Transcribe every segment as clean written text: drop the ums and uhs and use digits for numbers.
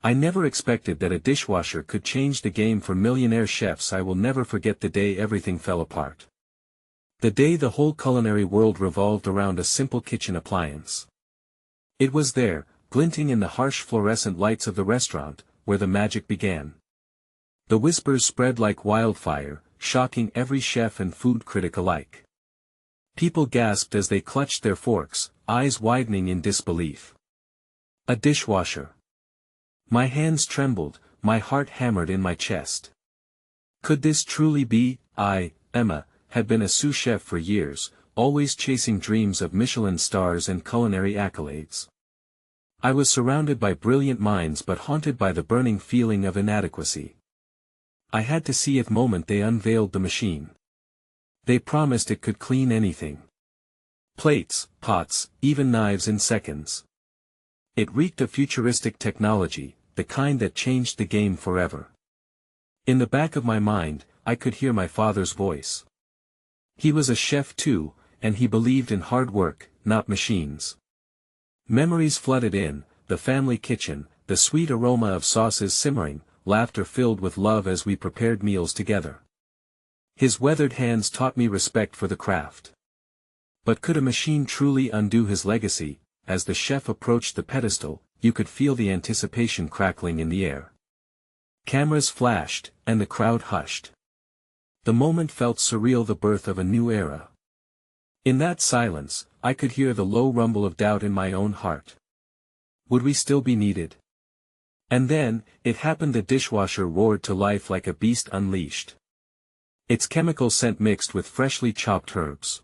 I never expected that a dishwasher could change the game for millionaire chefs. I will never forget the day everything fell apart. The day the whole culinary world revolved around a simple kitchen appliance. It was there, glinting in the harsh fluorescent lights of the restaurant, where the magic began. The whispers spread like wildfire, shocking every chef and food critic alike. People gasped as they clutched their forks, eyes widening in disbelief. A dishwasher. My hands trembled, my heart hammered in my chest. Could this truly be? Emma, had been a sous chef for years, always chasing dreams of Michelin stars and culinary accolades. I was surrounded by brilliant minds but haunted by the burning feeling of inadequacy. I had to see it the moment they unveiled the machine. They promised it could clean anything. Plates, pots, even knives in seconds. It reeked of futuristic technology, the kind that changed the game forever. In the back of my mind, I could hear my father's voice. He was a chef too, and he believed in hard work, not machines. Memories flooded in, the family kitchen, the sweet aroma of sauces simmering, laughter filled with love as we prepared meals together. His weathered hands taught me respect for the craft. But could a machine truly undo his legacy? As the chef approached the pedestal, you could feel the anticipation crackling in the air. Cameras flashed, and the crowd hushed. The moment felt surreal, the birth of a new era. In that silence, I could hear the low rumble of doubt in my own heart. Would we still be needed? And then, it happened. The dishwasher roared to life like a beast unleashed. Its chemical scent mixed with freshly chopped herbs.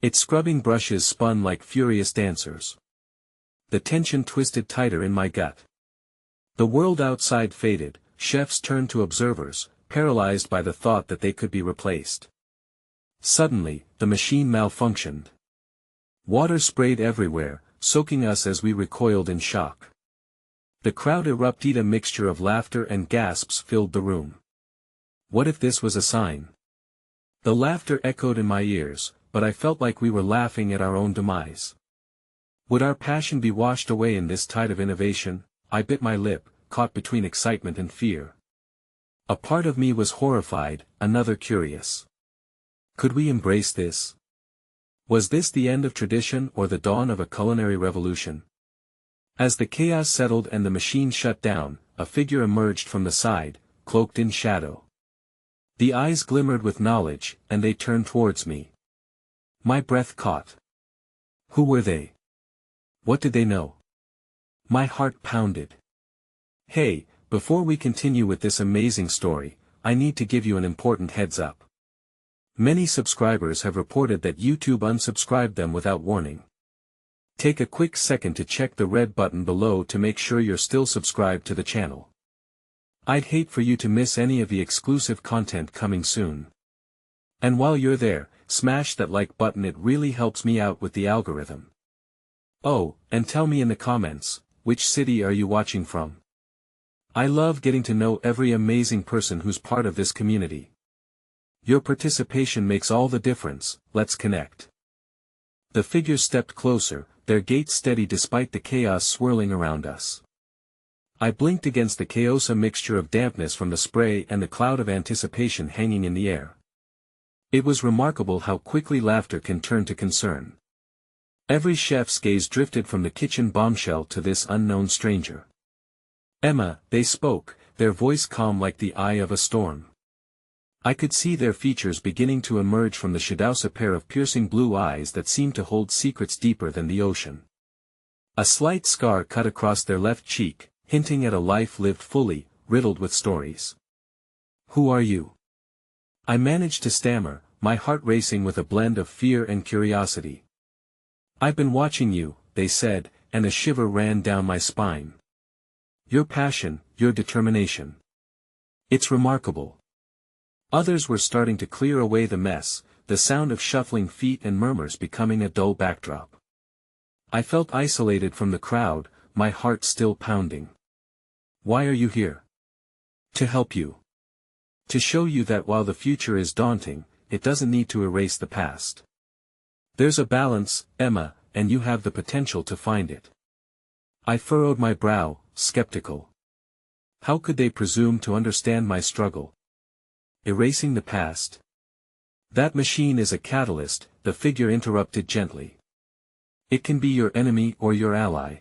Its scrubbing brushes spun like furious dancers. The tension twisted tighter in my gut. The world outside faded, chefs turned to observers, paralyzed by the thought that they could be replaced. Suddenly, the machine malfunctioned. Water sprayed everywhere, soaking us as we recoiled in shock. The crowd erupted. A mixture of laughter and gasps filled the room. What if this was a sign? The laughter echoed in my ears, but I felt like we were laughing at our own demise. Would our passion be washed away in this tide of innovation? I bit my lip, caught between excitement and fear. A part of me was horrified, another curious. Could we embrace this? Was this the end of tradition or the dawn of a culinary revolution? As the chaos settled and the machine shut down, a figure emerged from the side, cloaked in shadow. The eyes glimmered with knowledge, and they turned towards me. My breath caught. Who were they? What did they know? My heart pounded. Hey, before we continue with this amazing story, I need to give you an important heads up. Many subscribers have reported that YouTube unsubscribed them without warning. Take a quick second to check the red button below to make sure you're still subscribed to the channel. I'd hate for you to miss any of the exclusive content coming soon. And while you're there, smash that like button, it really helps me out with the algorithm. Oh, and tell me in the comments, which city are you watching from? I love getting to know every amazing person who's part of this community. Your participation makes all the difference. Let's connect. The figures stepped closer, their gait steady despite the chaos swirling around us. I blinked against the chaos, a mixture of dampness from the spray and the cloud of anticipation hanging in the air. It was remarkable how quickly laughter can turn to concern. Every chef's gaze drifted from the kitchen bombshell to this unknown stranger. Emma, they spoke, their voice calm like the eye of a storm. I could see their features beginning to emerge from the shadows, a pair of piercing blue eyes that seemed to hold secrets deeper than the ocean. A slight scar cut across their left cheek, hinting at a life lived fully, riddled with stories. Who are you? I managed to stammer, my heart racing with a blend of fear and curiosity. I've been watching you, they said, and a shiver ran down my spine. Your passion, your determination. It's remarkable. Others were starting to clear away the mess, the sound of shuffling feet and murmurs becoming a dull backdrop. I felt isolated from the crowd, my heart still pounding. Why are you here? To help you. To show you that while the future is daunting, it doesn't need to erase the past. There's a balance, Emma, and you have the potential to find it. I furrowed my brow, skeptical. How could they presume to understand my struggle? Erasing the past. That machine is a catalyst, the figure interrupted gently. It can be your enemy or your ally.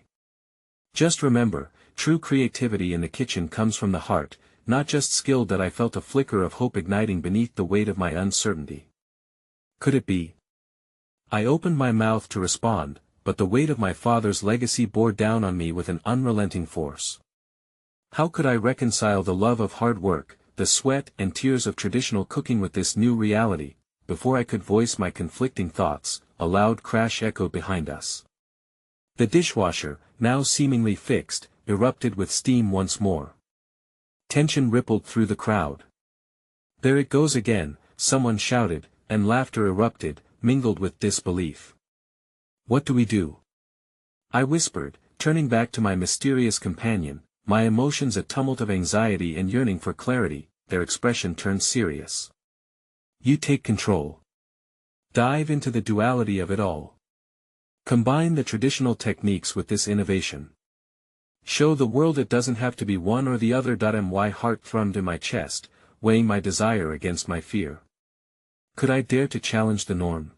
Just remember, true creativity in the kitchen comes from the heart, not just skill. That I felt a flicker of hope igniting beneath the weight of my uncertainty. Could it be? I opened my mouth to respond, but the weight of my father's legacy bore down on me with an unrelenting force. How could I reconcile the love of hard work, the sweat and tears of traditional cooking with this new reality? Before I could voice my conflicting thoughts, a loud crash echoed behind us. The dishwasher, now seemingly fixed, erupted with steam once more. Tension rippled through the crowd. "There it goes again," someone shouted, and laughter erupted, mingled with disbelief. "What do we do?" I whispered, turning back to my mysterious companion, my emotions a tumult of anxiety and yearning for clarity. Their expression turned serious. "You take control. Dive into the duality of it all. Combine the traditional techniques with this innovation. Show the world it doesn't have to be one or the other." My heart thrummed in my chest, weighing my desire against my fear. Could I dare to challenge the norm?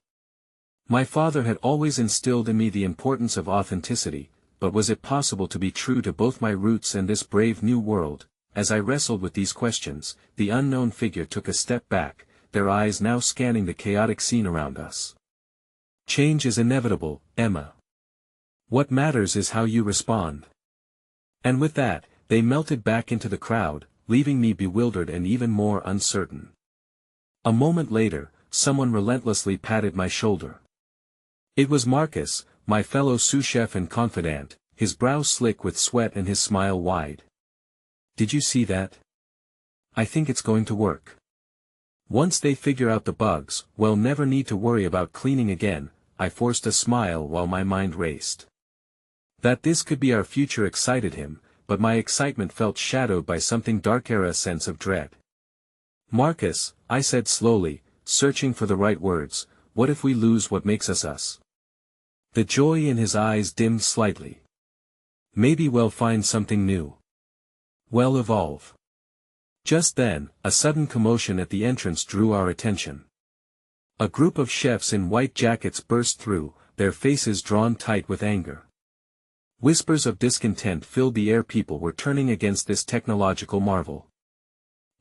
My father had always instilled in me the importance of authenticity, but was it possible to be true to both my roots and this brave new world? As I wrestled with these questions, the unknown figure took a step back, their eyes now scanning the chaotic scene around us. "Change is inevitable, Emma. What matters is how you respond." And with that, they melted back into the crowd, leaving me bewildered and even more uncertain. A moment later, someone relentlessly patted my shoulder. It was Marcus, my fellow sous-chef and confidant, his brow slick with sweat and his smile wide. "Did you see that? I think it's going to work. Once they figure out the bugs, we'll never need to worry about cleaning again." I forced a smile while my mind raced. That this could be our future excited him, but my excitement felt shadowed by something darker, a sense of dread. "Marcus," I said slowly, searching for the right words, "what if we lose what makes us us?" The joy in his eyes dimmed slightly. "Maybe we'll find something new. We'll evolve." Just then, a sudden commotion at the entrance drew our attention. A group of chefs in white jackets burst through, their faces drawn tight with anger. Whispers of discontent filled the air. People were turning against this technological marvel.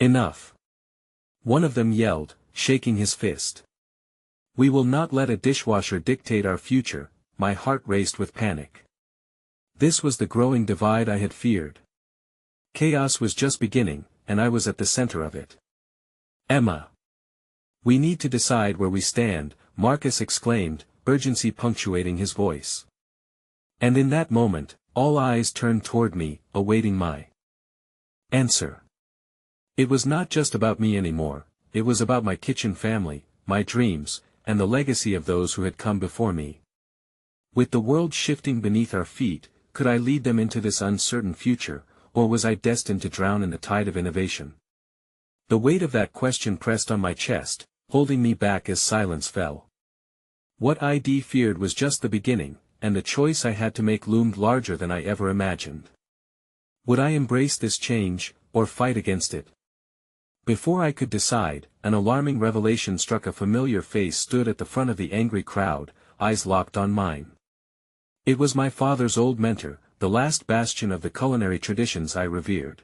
"Enough!" one of them yelled, shaking his fist. "We will not let a dishwasher dictate our future." My heart raced with panic. This was the growing divide I had feared. Chaos was just beginning, and I was at the center of it. "Emma! We need to decide where we stand," Marcus exclaimed, urgency punctuating his voice. And in that moment, all eyes turned toward me, awaiting my answer. It was not just about me anymore, it was about my kitchen family, my dreams, and the legacy of those who had come before me. With the world shifting beneath our feet, could I lead them into this uncertain future, or was I destined to drown in the tide of innovation? The weight of that question pressed on my chest, holding me back as silence fell. What I'd feared was just the beginning, and the choice I had to make loomed larger than I ever imagined. Would I embrace this change, or fight against it? Before I could decide, an alarming revelation struck. A familiar face stood at the front of the angry crowd, eyes locked on mine. It was my father's old mentor, the last bastion of the culinary traditions I revered.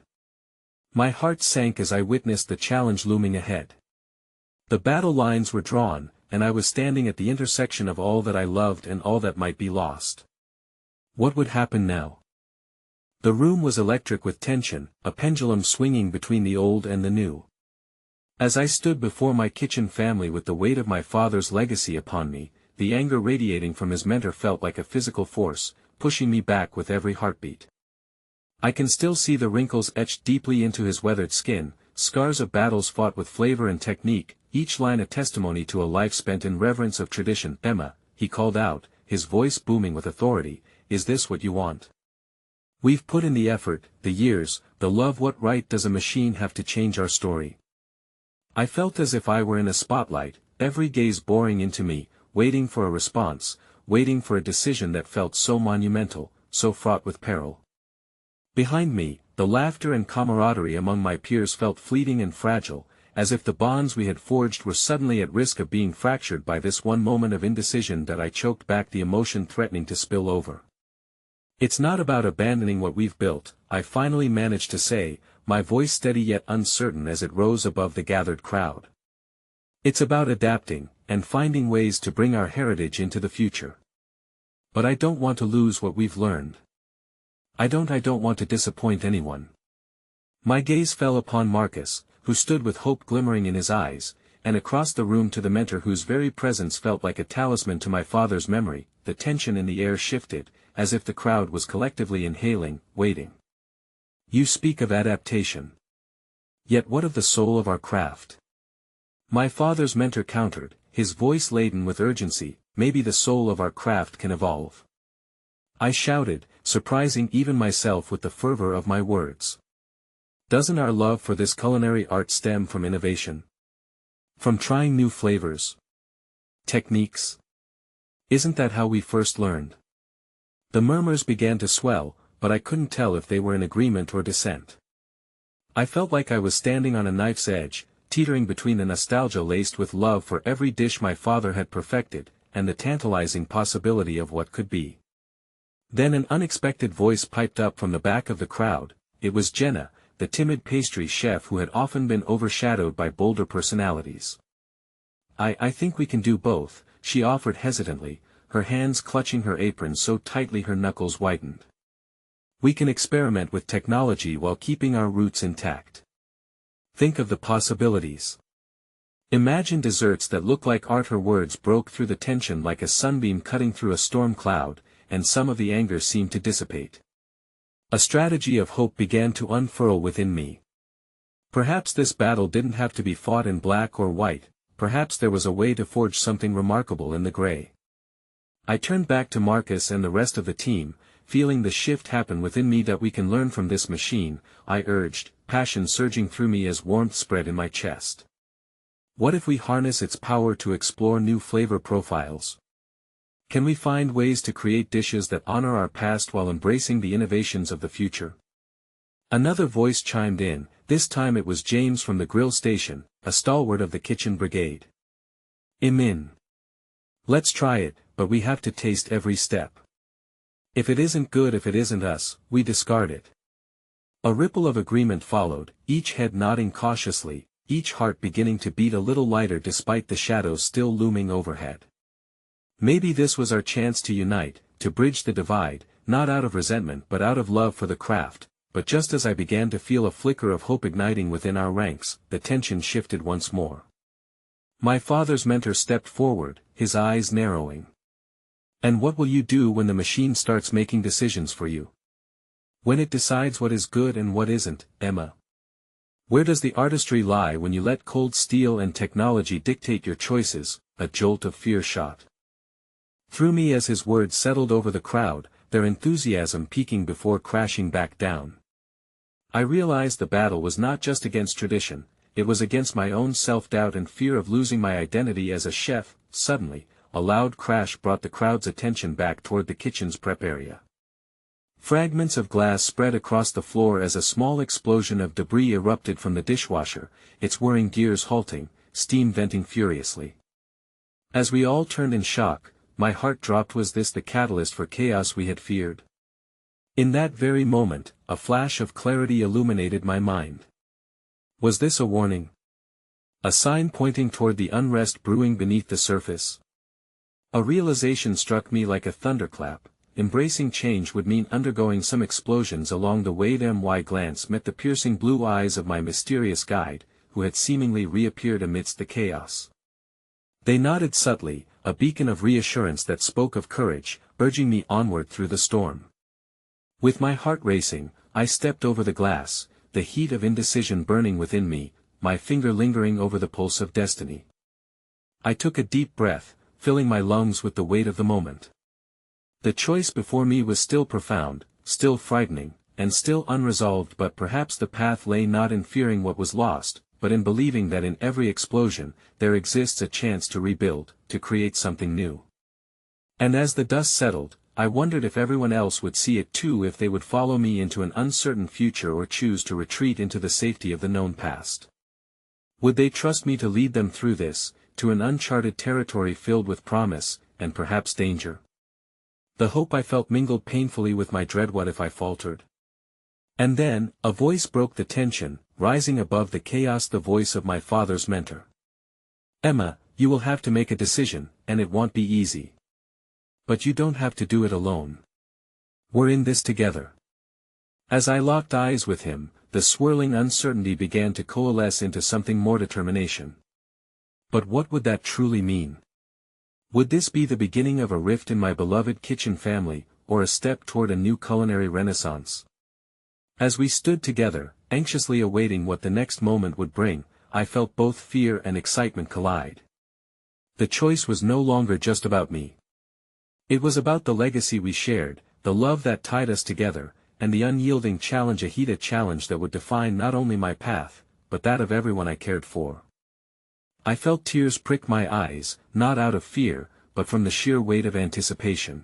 My heart sank as I witnessed the challenge looming ahead. The battle lines were drawn, and I was standing at the intersection of all that I loved and all that might be lost. What would happen now? The room was electric with tension, a pendulum swinging between the old and the new. As I stood before my kitchen family with the weight of my father's legacy upon me, the anger radiating from his mentor felt like a physical force, pushing me back with every heartbeat. I can still see the wrinkles etched deeply into his weathered skin, scars of battles fought with flavor and technique, each line a testimony to a life spent in reverence of tradition. "Emma," he called out, his voice booming with authority, "is this what you want? We've put in the effort, the years, the love. What right does a machine have to change our story?" I felt as if I were in a spotlight, every gaze boring into me, waiting for a response, waiting for a decision that felt so monumental, so fraught with peril. Behind me, The laughter and camaraderie among my peers felt fleeting and fragile, as if the bonds we had forged were suddenly at risk of being fractured by this one moment of indecision that I choked back the emotion threatening to spill over. "It's not about abandoning what we've built," I finally managed to say, my voice steady yet uncertain as it rose above the gathered crowd. "It's about adapting, and finding ways to bring our heritage into the future. But I don't want to lose what we've learned. I don't want to disappoint anyone." My gaze fell upon Marcus, who stood with hope glimmering in his eyes, and across the room to the mentor whose very presence felt like a talisman to my father's memory. The tension in the air shifted, as if the crowd was collectively inhaling, waiting. "You speak of adaptation. Yet what of the soul of our craft?" My father's mentor countered, his voice laden with urgency. "Maybe the soul of our craft can evolve." I shouted, surprising even myself with the fervor of my words. "Doesn't our love for this culinary art stem from innovation? From trying new flavors? Techniques? Isn't that how we first learned?" The murmurs began to swell, but I couldn't tell if they were in agreement or dissent. I felt like I was standing on a knife's edge, teetering between the nostalgia laced with love for every dish my father had perfected, and the tantalizing possibility of what could be. Then an unexpected voice piped up from the back of the crowd. It was Jenna, the timid pastry chef who had often been overshadowed by bolder personalities. I think we can do both," she offered hesitantly, her hands clutching her apron so tightly her knuckles whitened. "We can experiment with technology while keeping our roots intact. Think of the possibilities. Imagine desserts that look like art." Her words broke through the tension like a sunbeam cutting through a storm cloud, and some of the anger seemed to dissipate. A strategy of hope began to unfurl within me. Perhaps this battle didn't have to be fought in black or white, perhaps there was a way to forge something remarkable in the gray. I turned back to Marcus and the rest of the team, feeling the shift happen within me. "That we can learn from this machine," I urged, passion surging through me as warmth spread in my chest. "What if we harness its power to explore new flavor profiles? Can we find ways to create dishes that honor our past while embracing the innovations of the future?" Another voice chimed in, this time it was James from the grill station, a stalwart of the kitchen brigade. "In. Let's try it, but we have to taste every step. If it isn't good, if it isn't us, we discard it." A ripple of agreement followed, each head nodding cautiously, each heart beginning to beat a little lighter despite the shadows still looming overhead. Maybe this was our chance to unite, to bridge the divide, not out of resentment but out of love for the craft. But just as I began to feel a flicker of hope igniting within our ranks, the tension shifted once more. My father's mentor stepped forward, his eyes narrowing. "And what will you do when the machine starts making decisions for you? When it decides what is good and what isn't, Emma? Where does the artistry lie when you let cold steel and technology dictate your choices?" A jolt of fear shot through me as his words settled over the crowd, their enthusiasm peaking before crashing back down. I realized the battle was not just against tradition, it was against my own self-doubt and fear of losing my identity as a chef. Suddenly, a loud crash brought the crowd's attention back toward the kitchen's prep area. Fragments of glass spread across the floor as a small explosion of debris erupted from the dishwasher, its whirring gears halting, steam venting furiously. As we all turned in shock, my heart dropped. Was this the catalyst for chaos we had feared? In that very moment, a flash of clarity illuminated my mind. Was this a warning? A sign pointing toward the unrest brewing beneath the surface? A realization struck me like a thunderclap. Embracing change would mean undergoing some explosions along the way. My glance met the piercing blue eyes of my mysterious guide, who had seemingly reappeared amidst the chaos. They nodded subtly, a beacon of reassurance that spoke of courage, urging me onward through the storm. With my heart racing, I stepped over the glass, the heat of indecision burning within me, my finger lingering over the pulse of destiny. I took a deep breath, filling my lungs with the weight of the moment. The choice before me was still profound, still frightening, and still unresolved, but perhaps the path lay not in fearing what was lost, but in believing that in every explosion, there exists a chance to rebuild, to create something new. And as the dust settled, I wondered if everyone else would see it too, if they would follow me into an uncertain future or choose to retreat into the safety of the known past. Would they trust me to lead them through this, to an uncharted territory filled with promise, and perhaps danger? The hope I felt mingled painfully with my dread. What if I faltered? And then, a voice broke the tension, rising above the chaos, the voice of my father's mentor. "Emma, you will have to make a decision, and it won't be easy. But you don't have to do it alone. We're in this together." As I locked eyes with him, the swirling uncertainty began to coalesce into something more: determination. But what would that truly mean? Would this be the beginning of a rift in my beloved kitchen family, or a step toward a new culinary renaissance? As we stood together, anxiously awaiting what the next moment would bring, I felt both fear and excitement collide. The choice was no longer just about me. It was about the legacy we shared, the love that tied us together, and the unyielding challenge ahead, a challenge that would define not only my path, but that of everyone I cared for. I felt tears prick my eyes, not out of fear, but from the sheer weight of anticipation.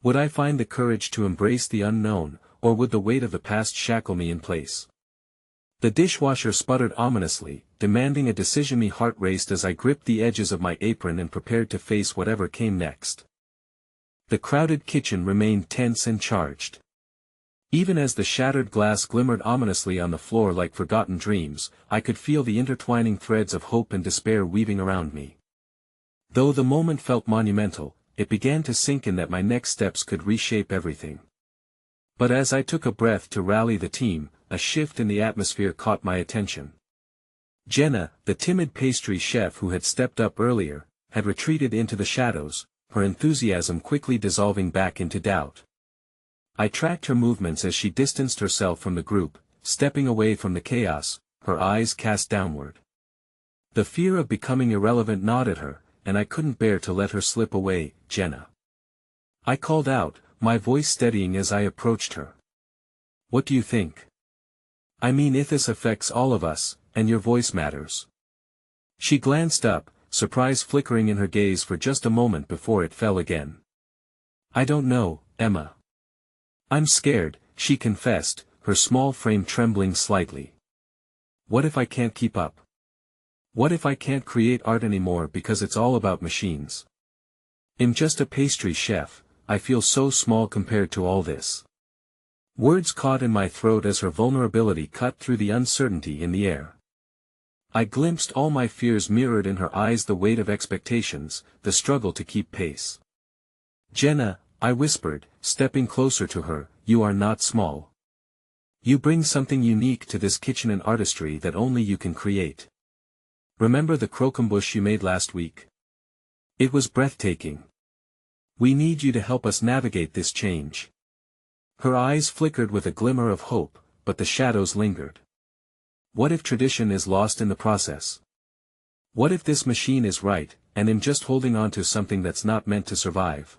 Would I find the courage to embrace the unknown, or would the weight of the past shackle me in place? The dishwasher sputtered ominously, demanding a decision. My heart raced as I gripped the edges of my apron and prepared to face whatever came next. The crowded kitchen remained tense and charged. Even as the shattered glass glimmered ominously on the floor like forgotten dreams, I could feel the intertwining threads of hope and despair weaving around me. Though the moment felt monumental, it began to sink in that my next steps could reshape everything. But as I took a breath to rally the team, a shift in the atmosphere caught my attention. Jenna, the timid pastry chef who had stepped up earlier, had retreated into the shadows, her enthusiasm quickly dissolving back into doubt. I tracked her movements as she distanced herself from the group, stepping away from the chaos, her eyes cast downward. The fear of becoming irrelevant gnawed at her, and I couldn't bear to let her slip away. "Jenna." I called out, my voice steadying as I approached her. "What do you think? I mean, if this affects all of us, and your voice matters." She glanced up, surprise flickering in her gaze for just a moment before it fell again. "I don't know, Emma. I'm scared," she confessed, her small frame trembling slightly. "What if I can't keep up? What if I can't create art anymore because it's all about machines? I'm just a pastry chef. I feel so small compared to all this." Words caught in my throat as her vulnerability cut through the uncertainty in the air. I glimpsed all my fears mirrored in her eyes, the weight of expectations, the struggle to keep pace. "Jenna," I whispered, stepping closer to her, "you are not small. You bring something unique to this kitchen, and artistry that only you can create. Remember the croquembouche you made last week? It was breathtaking. We need you to help us navigate this change." Her eyes flickered with a glimmer of hope, but the shadows lingered. What if tradition is lost in the process? What if this machine is right, and I'm just holding on to something that's not meant to survive?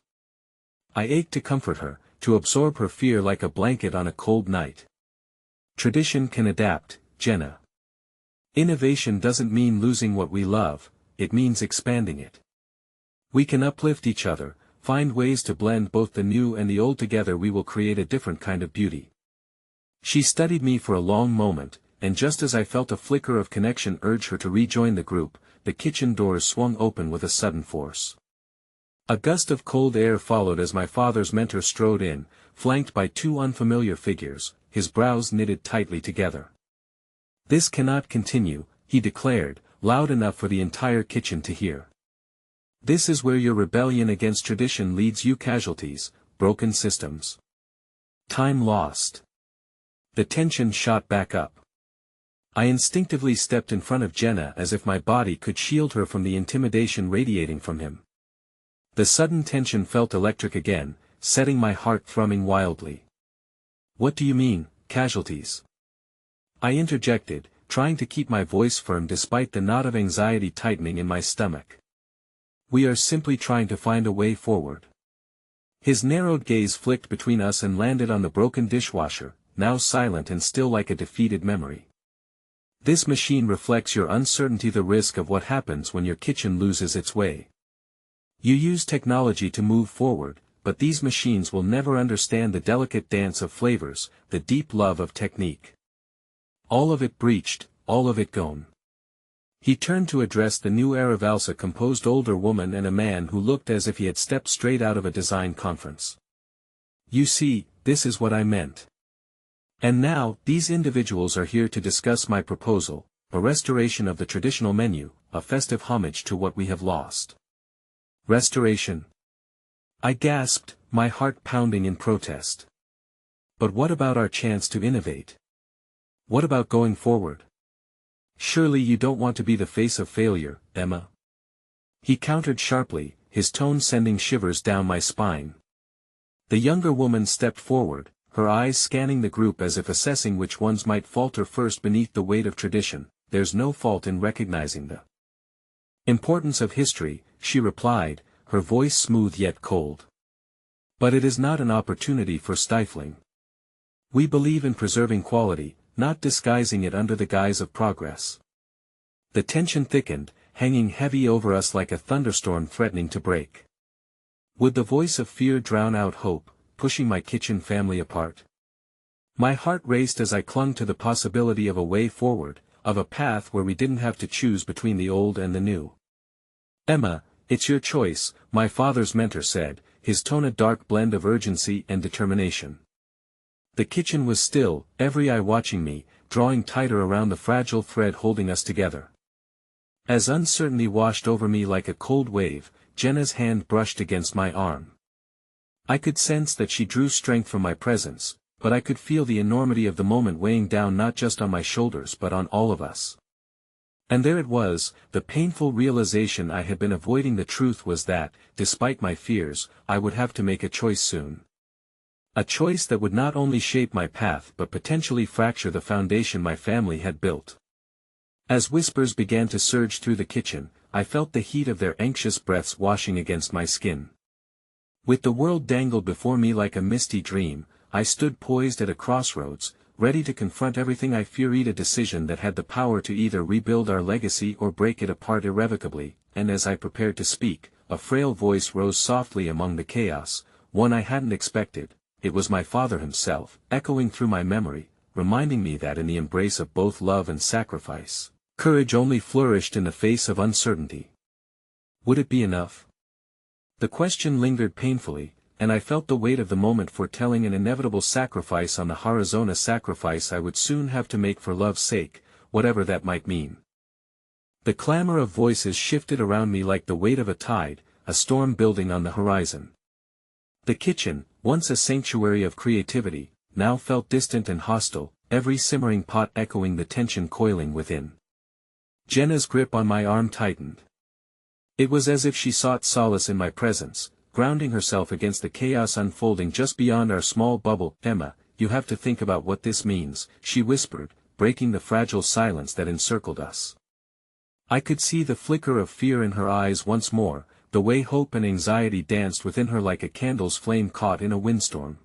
I ached to comfort her, to absorb her fear like a blanket on a cold night. Tradition can adapt, Jenna. Innovation doesn't mean losing what we love, it means expanding it. We can uplift each other, find ways to blend both the new and the old together. We will create a different kind of beauty. She studied me for a long moment, and just as I felt a flicker of connection urge her to rejoin the group, the kitchen doors swung open with a sudden force. A gust of cold air followed as my father's mentor strode in, flanked by two unfamiliar figures, his brows knitted tightly together. "This cannot continue," he declared, loud enough for the entire kitchen to hear. "This is where your rebellion against tradition leads you. Casualties, broken systems. Time lost." The tension shot back up. I instinctively stepped in front of Jenna as if my body could shield her from the intimidation radiating from him. The sudden tension felt electric again, setting my heart thrumming wildly. "What do you mean, casualties?" I interjected, trying to keep my voice firm despite the knot of anxiety tightening in my stomach. "We are simply trying to find a way forward." His narrowed gaze flicked between us and landed on the broken dishwasher, now silent and still like a defeated memory. "This machine reflects your uncertainty, the risk of what happens when your kitchen loses its way. You use technology to move forward, but these machines will never understand the delicate dance of flavors, the deep love of technique. All of it breached, all of it gone. He turned to address the new era valsa composed older woman and a man who looked as if he had stepped straight out of a design conference. You see, this is what I meant. And now, these individuals are here to discuss my proposal, a restoration of the traditional menu, a festive homage to what we have lost. Restoration? I gasped, my heart pounding in protest. But what about our chance to innovate? What about going forward? Surely you don't want to be the face of failure, Emma. He countered sharply, his tone sending shivers down my spine. The younger woman stepped forward, her eyes scanning the group as if assessing which ones might falter first beneath the weight of tradition. There's no fault in recognizing the importance of history, she replied, her voice smooth yet cold. But it is not an opportunity for stifling. We believe in preserving quality, not disguising it under the guise of progress. The tension thickened, hanging heavy over us like a thunderstorm threatening to break. Would the voice of fear drown out hope, pushing my kitchen family apart? My heart raced as I clung to the possibility of a way forward, of a path where we didn't have to choose between the old and the new. Emma, it's your choice, my father's mentor said, his tone a dark blend of urgency and determination. The kitchen was still, every eye watching me, drawing tighter around the fragile thread holding us together. As uncertainty washed over me like a cold wave, Jenna's hand brushed against my arm. I could sense that she drew strength from my presence, but I could feel the enormity of the moment weighing down not just on my shoulders but on all of us. And there it was, the painful realization I had been avoiding. The truth was that, despite my fears, I would have to make a choice soon. A choice that would not only shape my path but potentially fracture the foundation my family had built. As whispers began to surge through the kitchen, I felt the heat of their anxious breaths washing against my skin. With the world dangled before me like a misty dream, I stood poised at a crossroads, ready to confront everything I feared, a decision that had the power to either rebuild our legacy or break it apart irrevocably. And as I prepared to speak, a frail voice rose softly among the chaos, one I hadn't expected. It was my father himself, echoing through my memory, reminding me that in the embrace of both love and sacrifice, courage only flourished in the face of uncertainty. Would it be enough? The question lingered painfully, and I felt the weight of the moment foretelling an inevitable sacrifice on the horizon, a sacrifice I would soon have to make for love's sake, whatever that might mean. The clamor of voices shifted around me like the weight of a tide, a storm building on the horizon. The kitchen, once a sanctuary of creativity, now felt distant and hostile, every simmering pot echoing the tension coiling within. Jenna's grip on my arm tightened. It was as if she sought solace in my presence, grounding herself against the chaos unfolding just beyond our small bubble. Emma, you have to think about what this means, she whispered, breaking the fragile silence that encircled us. I could see the flicker of fear in her eyes once more, the way hope and anxiety danced within her like a candle's flame caught in a windstorm.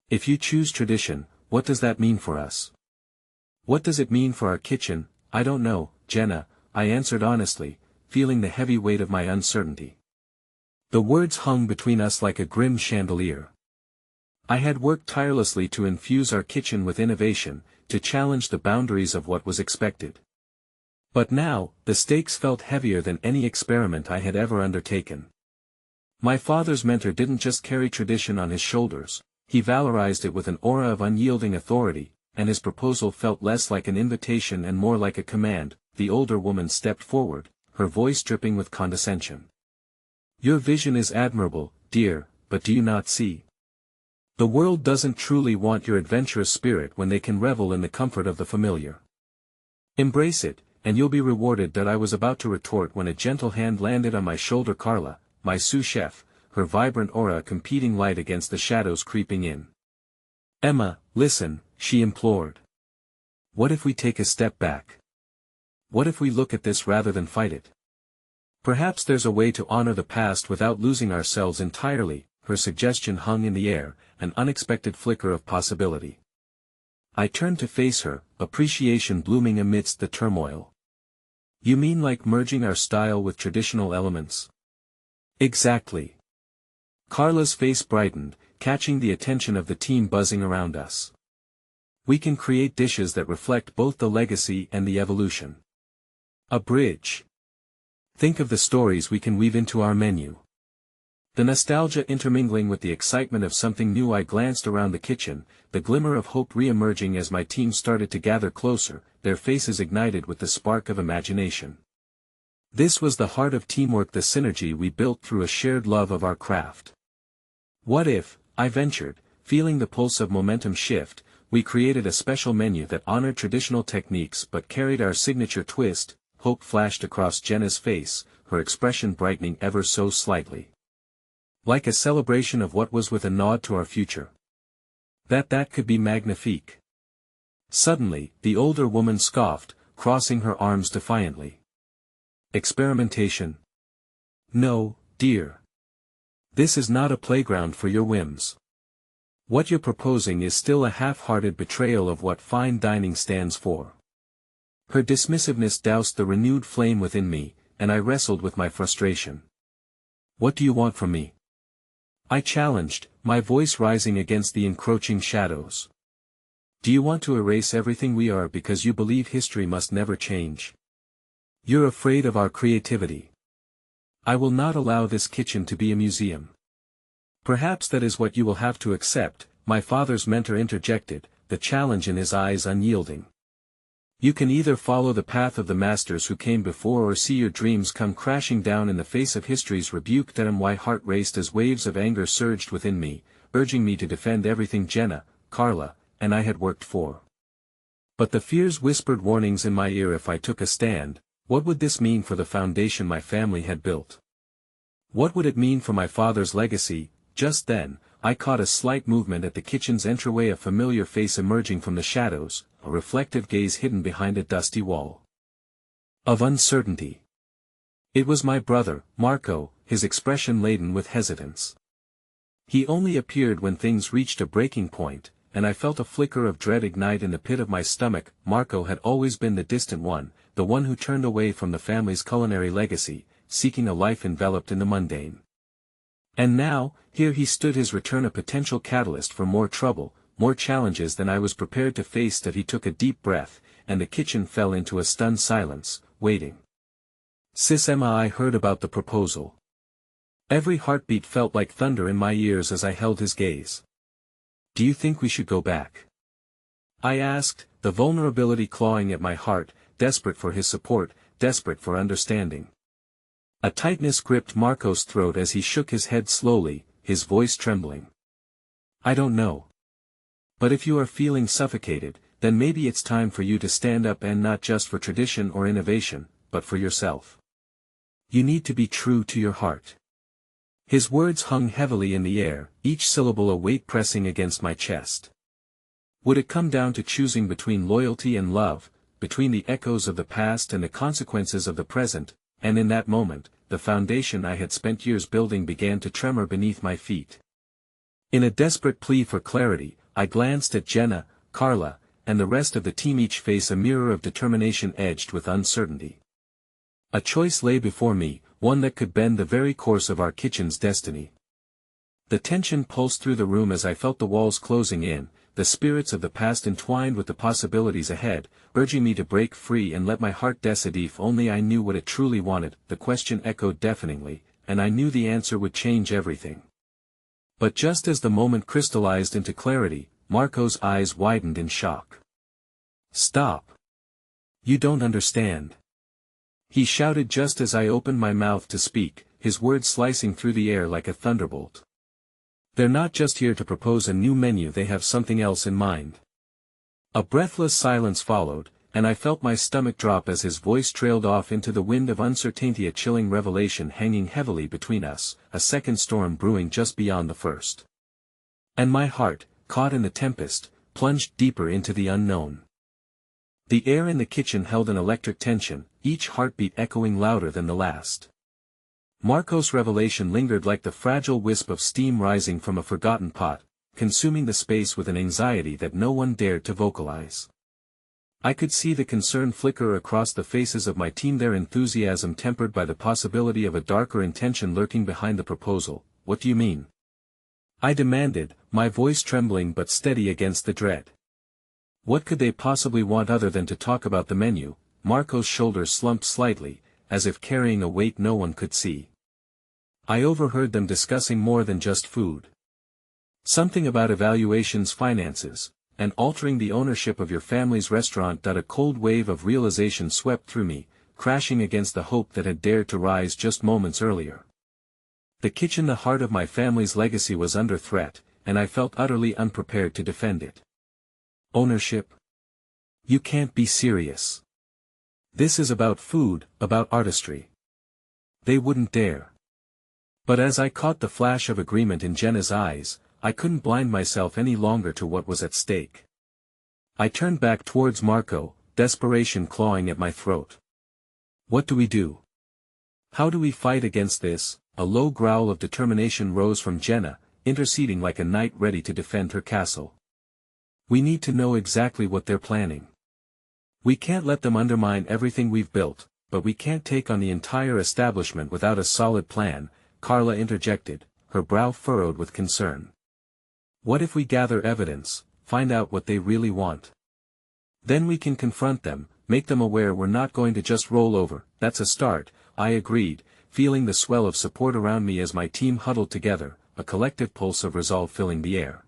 If you choose tradition, what does that mean for us? What does it mean for our kitchen? I don't know, Jenna, I answered honestly, feeling the heavy weight of my uncertainty. The words hung between us like a grim chandelier. I had worked tirelessly to infuse our kitchen with innovation, to challenge the boundaries of what was expected. But now, the stakes felt heavier than any experiment I had ever undertaken. My father's mentor didn't just carry tradition on his shoulders, he valorized it with an aura of unyielding authority, and his proposal felt less like an invitation and more like a command. The older woman stepped forward, her voice dripping with condescension. Your vision is admirable, dear, but do you not see? The world doesn't truly want your adventurous spirit when they can revel in the comfort of the familiar. Embrace it, and you'll be rewarded. That I was about to retort when a gentle hand landed on my shoulder. Carla, my sous-chef, her vibrant aura a competing light against the shadows creeping in. Emma, listen, she implored. What if we take a step back? What if we look at this rather than fight it? Perhaps there's a way to honor the past without losing ourselves entirely. Her suggestion hung in the air, an unexpected flicker of possibility. I turned to face her, appreciation blooming amidst the turmoil. You mean like merging our style with traditional elements? Exactly. Carla's face brightened, catching the attention of the team buzzing around us. We can create dishes that reflect both the legacy and the evolution. A bridge. Think of the stories we can weave into our menu. The nostalgia intermingling with the excitement of something new. I glanced around the kitchen, the glimmer of hope re-emerging as my team started to gather closer, their faces ignited with the spark of imagination. This was the heart of teamwork, the synergy we built through a shared love of our craft. What if, I ventured, feeling the pulse of momentum shift, we created a special menu that honored traditional techniques but carried our signature twist? Hope flashed across Jenna's face, her expression brightening ever so slightly. Like a celebration of what was, with a nod to our future. That could be magnifique. Suddenly, the older woman scoffed, crossing her arms defiantly. Experimentation? No, dear. This is not a playground for your whims. What you're proposing is still a half-hearted betrayal of what fine dining stands for. Her dismissiveness doused the renewed flame within me, and I wrestled with my frustration. What do you want from me? I challenged, my voice rising against the encroaching shadows. Do you want to erase everything we are because you believe history must never change? You're afraid of our creativity. I will not allow this kitchen to be a museum. Perhaps that is what you will have to accept, my father's mentor interjected, the challenge in his eyes unyielding. You can either follow the path of the masters who came before or see your dreams come crashing down in the face of history's rebuke. My heart raced as waves of anger surged within me, urging me to defend everything Jenna, Carla, and I had worked for. But the fears whispered warnings in my ear. If I took a stand, what would this mean for the foundation my family had built? What would it mean for my father's legacy? Just then, I caught a slight movement at the kitchen's entryway, a familiar face emerging from the shadows, a reflective gaze hidden behind a dusty wall of uncertainty. It was my brother, Marco, his expression laden with hesitance. He only appeared when things reached a breaking point, and I felt a flicker of dread ignite in the pit of my stomach. Marco had always been the distant one, the one who turned away from the family's culinary legacy, seeking a life enveloped in the mundane. And now, here he stood, his return a potential catalyst for more trouble, more challenges than I was prepared to face. That he took a deep breath, and the kitchen fell into a stunned silence, waiting. Sis Emma, I heard about the proposal. Every heartbeat felt like thunder in my ears as I held his gaze. Do you think we should go back? I asked, the vulnerability clawing at my heart, desperate for his support, desperate for understanding. A tightness gripped Marco's throat as he shook his head slowly, his voice trembling. I don't know. But if you are feeling suffocated, then maybe it's time for you to stand up, and not just for tradition or innovation, but for yourself. You need to be true to your heart. His words hung heavily in the air, each syllable a weight pressing against my chest. Would it come down to choosing between loyalty and love, between the echoes of the past and the consequences of the present? And in that moment, the foundation I had spent years building began to tremor beneath my feet. In a desperate plea for clarity, I glanced at Jenna, Carla, and the rest of the team, each face a mirror of determination edged with uncertainty. A choice lay before me, one that could bend the very course of our kitchen's destiny. The tension pulsed through the room as I felt the walls closing in, the spirits of the past entwined with the possibilities ahead, urging me to break free and let my heart decide. If only I knew what it truly wanted. The question echoed deafeningly, and I knew the answer would change everything. But just as the moment crystallized into clarity, Marco's eyes widened in shock. Stop! You don't understand. He shouted just as I opened my mouth to speak, his words slicing through the air like a thunderbolt. They're not just here to propose a new menu, they have something else in mind. A breathless silence followed, and I felt my stomach drop as his voice trailed off into the wind of uncertainty, a chilling revelation hanging heavily between us, a second storm brewing just beyond the first. And my heart, caught in the tempest, plunged deeper into the unknown. The air in the kitchen held an electric tension, each heartbeat echoing louder than the last. Marco's revelation lingered like the fragile wisp of steam rising from a forgotten pot, consuming the space with an anxiety that no one dared to vocalize. I could see the concern flicker across the faces of my team, their enthusiasm tempered by the possibility of a darker intention lurking behind the proposal. What do you mean? I demanded, my voice trembling but steady against the dread. What could they possibly want other than to talk about the menu? Marco's shoulders slumped slightly, as if carrying a weight no one could see. I overheard them discussing more than just food. Something about evaluations, finances, and altering the ownership of your family's restaurant. A cold wave of realization swept through me, crashing against the hope that had dared to rise just moments earlier. The kitchen, the heart of my family's legacy, was under threat, and I felt utterly unprepared to defend it. Ownership? You can't be serious. This is about food, about artistry. They wouldn't dare. But as I caught the flash of agreement in Jenna's eyes, I couldn't blind myself any longer to what was at stake. I turned back towards Marco, desperation clawing at my throat. What do we do? How do we fight against this? A low growl of determination rose from Jenna, interceding like a knight ready to defend her castle. We need to know exactly what they're planning. We can't let them undermine everything we've built, but we can't take on the entire establishment without a solid plan, Carla interjected, her brow furrowed with concern. What if we gather evidence, find out what they really want? Then we can confront them, make them aware we're not going to just roll over. That's a start, I agreed, feeling the swell of support around me as my team huddled together, a collective pulse of resolve filling the air.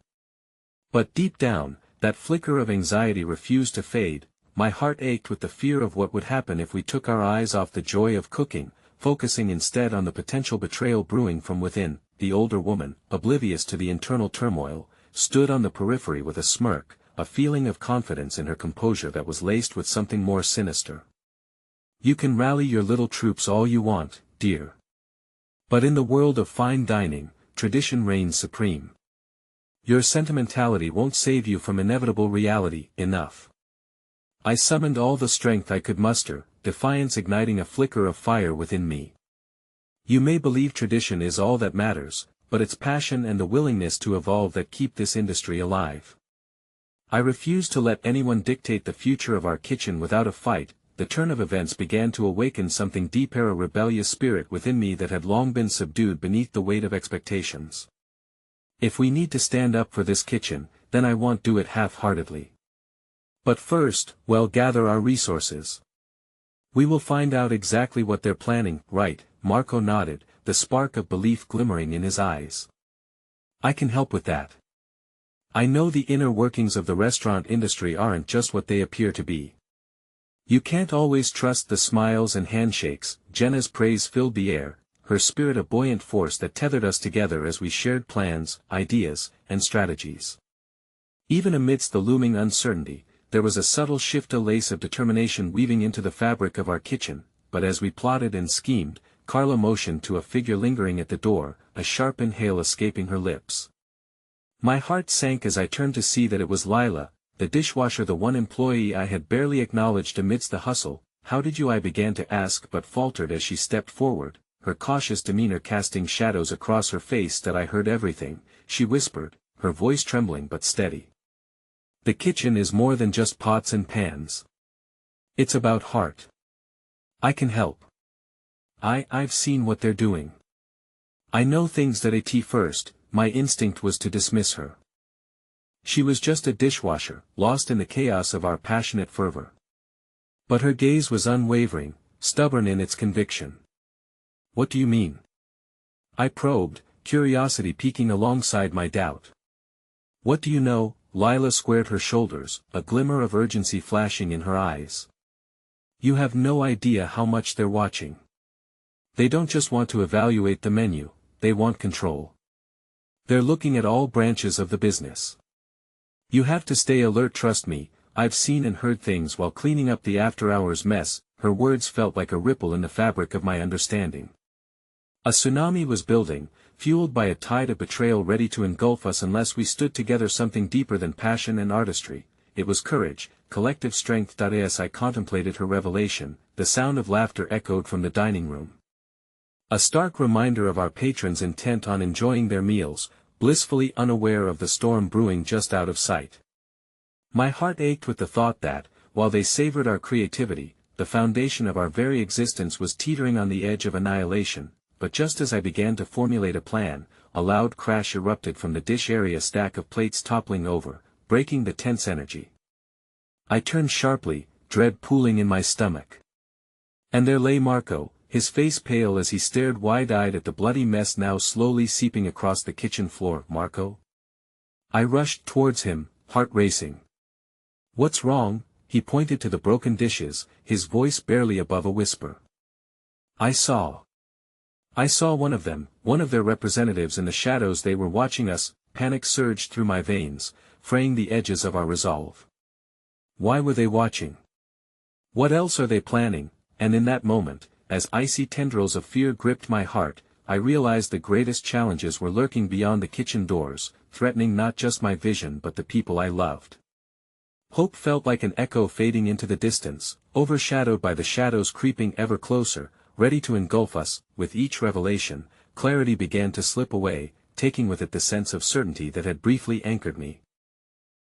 But deep down, that flicker of anxiety refused to fade. My heart ached with the fear of what would happen if we took our eyes off the joy of cooking, focusing instead on the potential betrayal brewing from within. The older woman, oblivious to the internal turmoil, stood on the periphery with a smirk, a feeling of confidence in her composure that was laced with something more sinister. You can rally your little troops all you want, dear. But in the world of fine dining, tradition reigns supreme. Your sentimentality won't save you from inevitable reality. Enough. I summoned all the strength I could muster, defiance igniting a flicker of fire within me. You may believe tradition is all that matters, but it's passion and the willingness to evolve that keep this industry alive. I refuse to let anyone dictate the future of our kitchen without a fight. The turn of events began to awaken something deeper, a rebellious spirit within me that had long been subdued beneath the weight of expectations. If we need to stand up for this kitchen, then I won't do it half-heartedly. But first, well, gather our resources. We will find out exactly what they're planning. Right, Marco nodded, the spark of belief glimmering in his eyes. I can help with that. I know the inner workings of the restaurant industry aren't just what they appear to be. You can't always trust the smiles and handshakes. Jenna's praise filled the air, her spirit a buoyant force that tethered us together as we shared plans, ideas, and strategies. Even amidst the looming uncertainty, there was a subtle shift, a lace of determination weaving into the fabric of our kitchen. But as we plotted and schemed, Carla motioned to a figure lingering at the door, a sharp inhale escaping her lips. My heart sank as I turned to see that it was Lila, the dishwasher, the one employee I had barely acknowledged amidst the hustle. How did you? I began to ask but faltered as she stepped forward, her cautious demeanor casting shadows across her face. That I heard everything, she whispered, her voice trembling but steady. The kitchen is more than just pots and pans. It's about heart. I can help. I've seen what they're doing. I know things. That at first, my instinct was to dismiss her. She was just a dishwasher, lost in the chaos of our passionate fervor. But her gaze was unwavering, stubborn in its conviction. What do you mean? I probed, curiosity peeking alongside my doubt. What do you know? Lila squared her shoulders, a glimmer of urgency flashing in her eyes. You have no idea how much they're watching. They don't just want to evaluate the menu, they want control. They're looking at all branches of the business. You have to stay alert. Trust me, I've seen and heard things while cleaning up the after-hours mess. Her words felt like a ripple in the fabric of my understanding. A tsunami was building, fueled by a tide of betrayal ready to engulf us unless we stood together. Something deeper than passion and artistry. It was courage, collective strength. As I contemplated her revelation, the sound of laughter echoed from the dining room. A stark reminder of our patrons intent on enjoying their meals, blissfully unaware of the storm brewing just out of sight. My heart ached with the thought that, while they savored our creativity, the foundation of our very existence was teetering on the edge of annihilation. But just as I began to formulate a plan, a loud crash erupted from the dish area, stack of plates toppling over, breaking the tense energy. I turned sharply, dread pooling in my stomach. And there lay Marco, his face pale as he stared wide-eyed at the bloody mess now slowly seeping across the kitchen floor. "Marco?" I rushed towards him, heart racing. "What's wrong?" He pointed to the broken dishes, his voice barely above a whisper. I saw one of them, one of their representatives in the shadows. They were watching us." Panic surged through my veins, fraying the edges of our resolve. Why were they watching? What else are they planning? And in that moment, as icy tendrils of fear gripped my heart, I realized the greatest challenges were lurking beyond the kitchen doors, threatening not just my vision but the people I loved. Hope felt like an echo fading into the distance, overshadowed by the shadows creeping ever closer, ready to engulf us. With each revelation, clarity began to slip away, taking with it the sense of certainty that had briefly anchored me.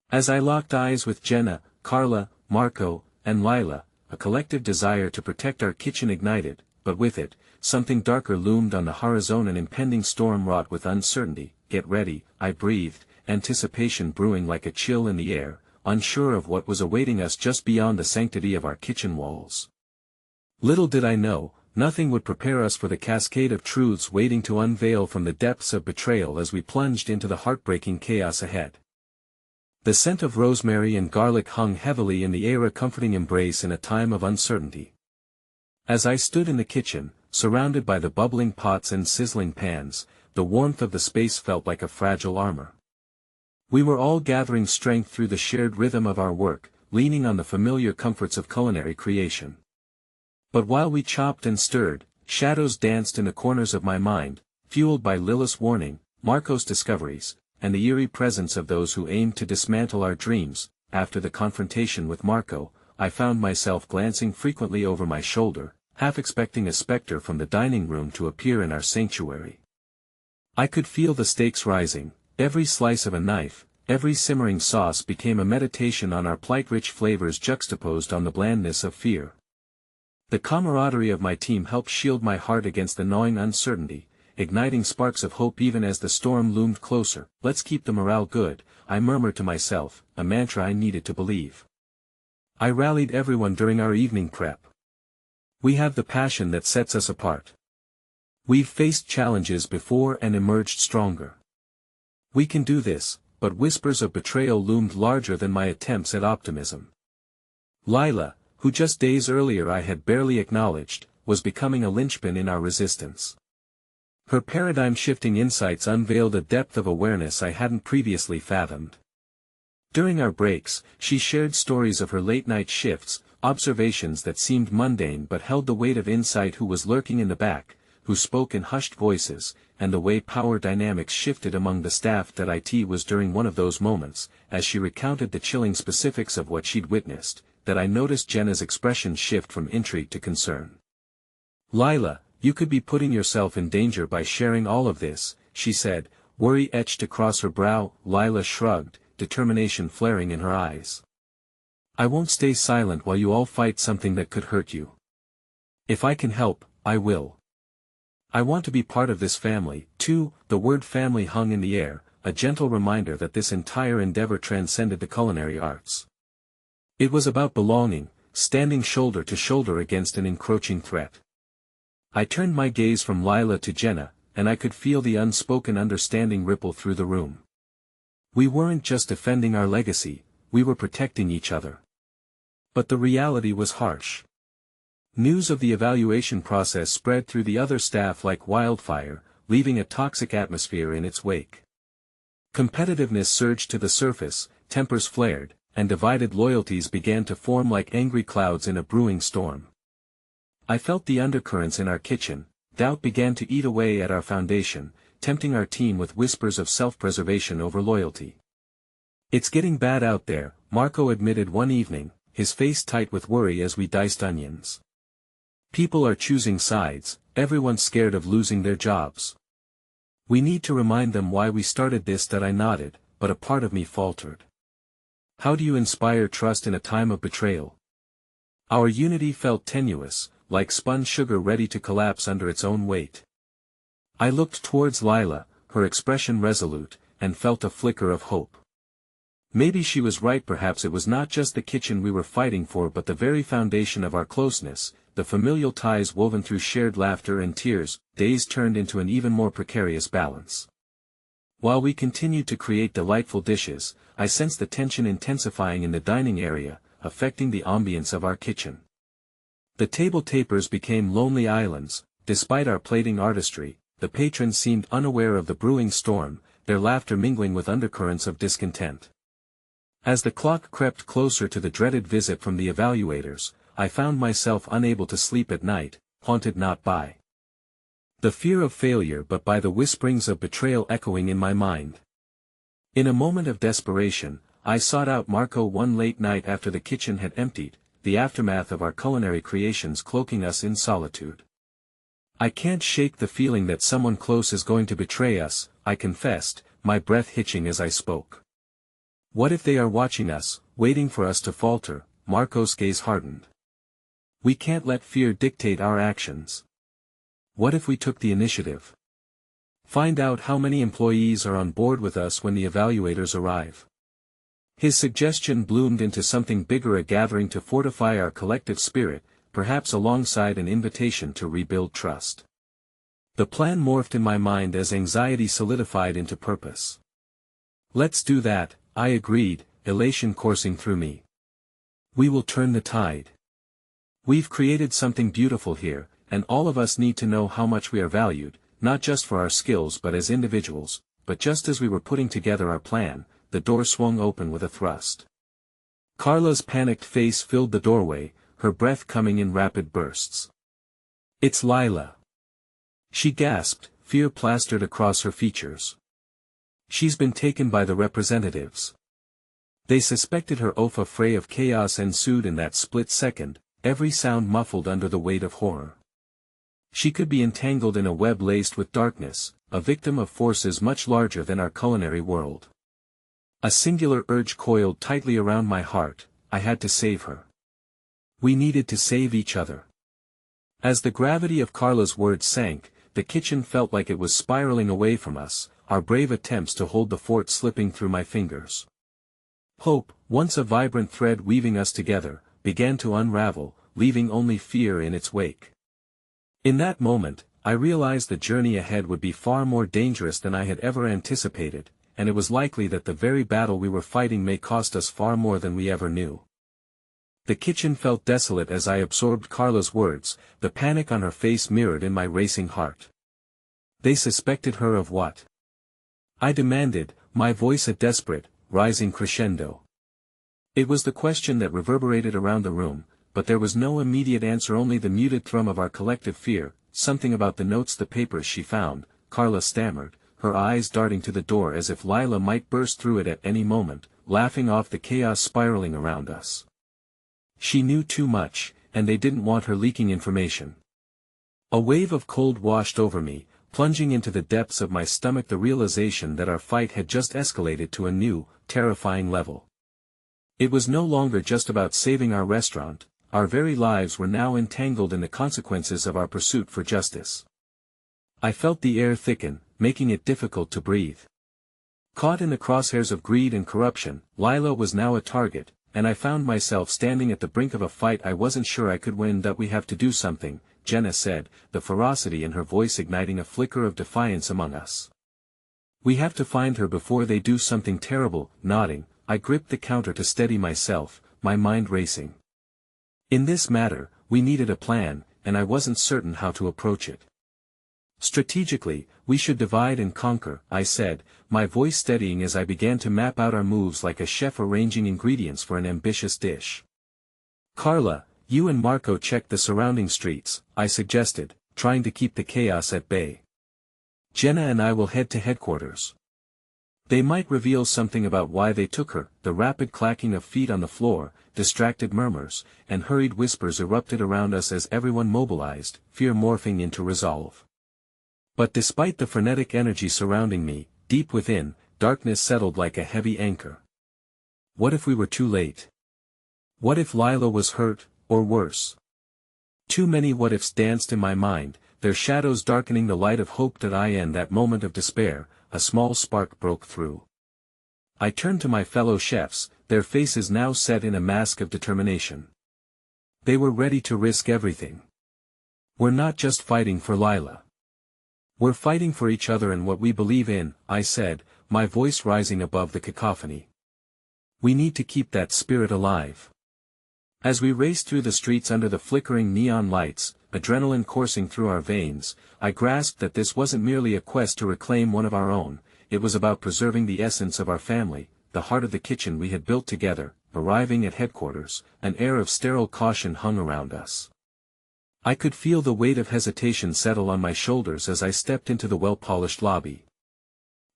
As I locked eyes with Jenna, Carla, Marco, and Lila, a collective desire to protect our kitchen ignited, but with it, something darker loomed on the horizon, an impending storm wrought with uncertainty. "Get ready," I breathed, anticipation brewing like a chill in the air, unsure of what was awaiting us just beyond the sanctity of our kitchen walls. Little did I know, nothing would prepare us for the cascade of truths waiting to unveil from the depths of betrayal as we plunged into the heartbreaking chaos ahead. The scent of rosemary and garlic hung heavily in the air, a comforting embrace in a time of uncertainty. As I stood in the kitchen, surrounded by the bubbling pots and sizzling pans, the warmth of the space felt like a fragile armor. We were all gathering strength through the shared rhythm of our work, leaning on the familiar comforts of culinary creation. But while we chopped and stirred, shadows danced in the corners of my mind, fueled by Lila's warning, Marco's discoveries, and the eerie presence of those who aimed to dismantle our dreams. After the confrontation with Marco, I found myself glancing frequently over my shoulder, half expecting a specter from the dining room to appear in our sanctuary. I could feel the stakes rising. Every slice of a knife, every simmering sauce became a meditation on our plight, rich flavors juxtaposed on the blandness of fear. The camaraderie of my team helped shield my heart against the gnawing uncertainty, igniting sparks of hope even as the storm loomed closer. "Let's keep the morale good," I murmured to myself, a mantra I needed to believe. I rallied everyone during our evening prep. "We have the passion that sets us apart. We've faced challenges before and emerged stronger. We can do this." But whispers of betrayal loomed larger than my attempts at optimism. Lila, who just days earlier I had barely acknowledged, was becoming a linchpin in our resistance. Her paradigm-shifting insights unveiled a depth of awareness I hadn't previously fathomed. During our breaks, she shared stories of her late-night shifts, observations that seemed mundane but held the weight of insight. Who was lurking in the back, who spoke in hushed voices, and the way power dynamics shifted among the staff. That IT was during one of those moments, as she recounted the chilling specifics of what she'd witnessed, that I noticed Jenna's expression shift from intrigue to concern. "Lila, you could be putting yourself in danger by sharing all of this," she said, worry etched across her brow. Lila shrugged, determination flaring in her eyes. "I won't stay silent while you all fight something that could hurt you. If I can help, I will. I want to be part of this family, too." The word family hung in the air, a gentle reminder that this entire endeavor transcended the culinary arts. It was about belonging, standing shoulder to shoulder against an encroaching threat. I turned my gaze from Lila to Jenna, and I could feel the unspoken understanding ripple through the room. We weren't just defending our legacy, we were protecting each other. But the reality was harsh. News of the evaluation process spread through the other staff like wildfire, leaving a toxic atmosphere in its wake. Competitiveness surged to the surface, tempers flared, and divided loyalties began to form like angry clouds in a brewing storm. I felt the undercurrents in our kitchen. Doubt began to eat away at our foundation, tempting our team with whispers of self-preservation over loyalty. "It's getting bad out there," Marco admitted one evening, his face tight with worry as we diced onions. "People are choosing sides, everyone's scared of losing their jobs. We need to remind them why we started this." That I nodded, but a part of me faltered. "How do you inspire trust in a time of betrayal?" Our unity felt tenuous, like spun sugar ready to collapse under its own weight. I looked towards Lila, her expression resolute, and felt a flicker of hope. Maybe she was right. Perhaps it was not just the kitchen we were fighting for but the very foundation of our closeness, the familial ties woven through shared laughter and tears. Days turned into an even more precarious balance. While we continued to create delightful dishes, I sensed the tension intensifying in the dining area, affecting the ambience of our kitchen. The table tapers became lonely islands. Despite our plating artistry, the patrons seemed unaware of the brewing storm, their laughter mingling with undercurrents of discontent. As the clock crept closer to the dreaded visit from the evaluators, I found myself unable to sleep at night, haunted not by the fear of failure but by the whisperings of betrayal echoing in my mind. In a moment of desperation, I sought out Marco one late night after the kitchen had emptied, the aftermath of our culinary creations cloaking us in solitude. "I can't shake the feeling that someone close is going to betray us," I confessed, my breath hitching as I spoke. "What if they are watching us, waiting for us to falter?" Marco's gaze hardened. "We can't let fear dictate our actions. What if we took the initiative? Find out how many employees are on board with us when the evaluators arrive." His suggestion bloomed into something bigger, a gathering to fortify our collective spirit, perhaps alongside an invitation to rebuild trust. The plan morphed in my mind as anxiety solidified into purpose. "Let's do that," I agreed, elation coursing through me. "We will turn the tide. We've created something beautiful here, and all of us need to know how much we are valued, not just for our skills but as individuals." But just as we were putting together our plan, the door swung open with a thrust. Carla's panicked face filled the doorway, her breath coming in rapid bursts. "It's Lila!" she gasped, fear plastered across her features. "She's been taken by the representatives." They suspected her. A fray of chaos ensued in that split second, every sound muffled under the weight of horror. She could be entangled in a web laced with darkness, a victim of forces much larger than our culinary world. A singular urge coiled tightly around my heart. I had to save her. We needed to save each other. As the gravity of Carla's words sank, the kitchen felt like it was spiraling away from us, our brave attempts to hold the fort slipping through my fingers. Hope, once a vibrant thread weaving us together, began to unravel, leaving only fear in its wake. In that moment, I realized the journey ahead would be far more dangerous than I had ever anticipated, and it was likely that the very battle we were fighting may cost us far more than we ever knew. The kitchen felt desolate as I absorbed Carla's words, the panic on her face mirrored in my racing heart. They suspected her of what? I demanded, my voice a desperate, rising crescendo. It was the question that reverberated around the room, but there was no immediate answer, only the muted thrum of our collective fear. "Something about the notes, the papers she found," Carla stammered, her eyes darting to the door as if Lila might burst through it at any moment, laughing off the chaos spiraling around us. She knew too much, and they didn't want her leaking information. A wave of cold washed over me, plunging into the depths of my stomach, the realization that our fight had just escalated to a new, terrifying level. It was no longer just about saving our restaurant. Our very lives were now entangled in the consequences of our pursuit for justice. I felt the air thicken, making it difficult to breathe. Caught in the crosshairs of greed and corruption, Lila was now a target, and I found myself standing at the brink of a fight I wasn't sure I could win. "That we have to do something," Jenna said, the ferocity in her voice igniting a flicker of defiance among us. "We have to find her before they do something terrible." Nodding, I gripped the counter to steady myself, my mind racing. In this matter, we needed a plan, and I wasn't certain how to approach it. "Strategically, we should divide and conquer," I said, my voice steadying as I began to map out our moves like a chef arranging ingredients for an ambitious dish. "Carla, you and Marco check the surrounding streets," I suggested, trying to keep the chaos at bay. "Jenna and I will head to headquarters. They might reveal something about why they took her." The rapid clacking of feet on the floor, distracted murmurs, and hurried whispers erupted around us as everyone mobilized, fear morphing into resolve. But despite the frenetic energy surrounding me, deep within, darkness settled like a heavy anchor. What if we were too late? What if Lila was hurt, or worse? Too many what-ifs danced in my mind, their shadows darkening the light of hope. In that moment of despair, a small spark broke through. I turned to my fellow chefs, their faces now set in a mask of determination. They were ready to risk everything. We're not just fighting for Lila. We're fighting for each other and what we believe in, I said, my voice rising above the cacophony. We need to keep that spirit alive. As we raced through the streets under the flickering neon lights, adrenaline coursing through our veins, I grasped that this wasn't merely a quest to reclaim one of our own, it was about preserving the essence of our family, the heart of the kitchen we had built together. Arriving at headquarters, an air of sterile caution hung around us. I could feel the weight of hesitation settle on my shoulders as I stepped into the well-polished lobby.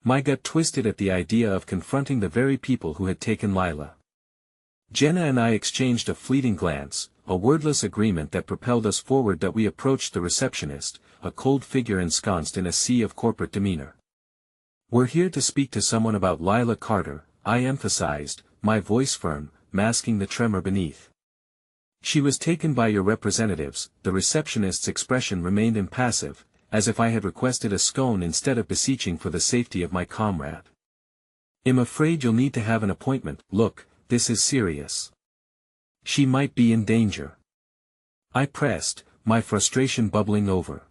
My gut twisted at the idea of confronting the very people who had taken Lila. Jenna and I exchanged a fleeting glance, a wordless agreement that propelled us forward. That we approached the receptionist, a cold figure ensconced in a sea of corporate demeanor. "We're here to speak to someone about Lila Carter," I emphasized, my voice firm, masking the tremor beneath. "She was taken by your representatives." The receptionist's expression remained impassive, as if I had requested a scone instead of beseeching for the safety of my comrade. "I'm afraid you'll need to have an appointment. Look, this is serious. She might be in danger." I pressed, my frustration bubbling over.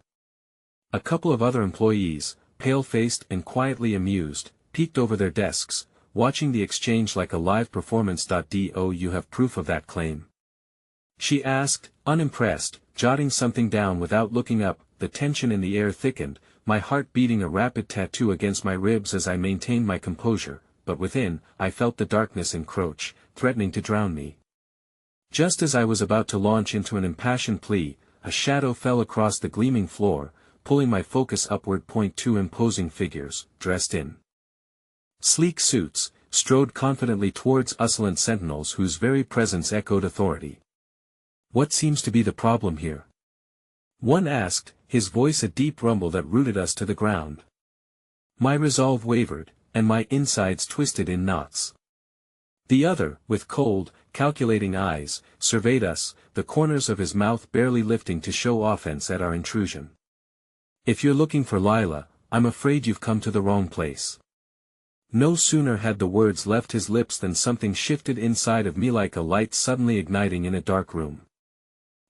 A couple of other employees, pale-faced and quietly amused, peeked over their desks, watching the exchange like a live performance. "Do you have proof of that claim?" she asked, unimpressed, jotting something down without looking up. The tension in the air thickened, my heart beating a rapid tattoo against my ribs as I maintained my composure, but within, I felt the darkness encroach, threatening to drown me. Just as I was about to launch into an impassioned plea, a shadow fell across the gleaming floor, pulling my focus upward. Two imposing figures, dressed in sleek suits, strode confidently towards us, sentinels whose very presence echoed authority. "What seems to be the problem here?" one asked, his voice a deep rumble that rooted us to the ground. My resolve wavered, and my insides twisted in knots. The other, with cold, calculating eyes, surveyed us, the corners of his mouth barely lifting to show offense at our intrusion. "If you're looking for Lila, I'm afraid you've come to the wrong place." No sooner had the words left his lips than something shifted inside of me like a light suddenly igniting in a dark room.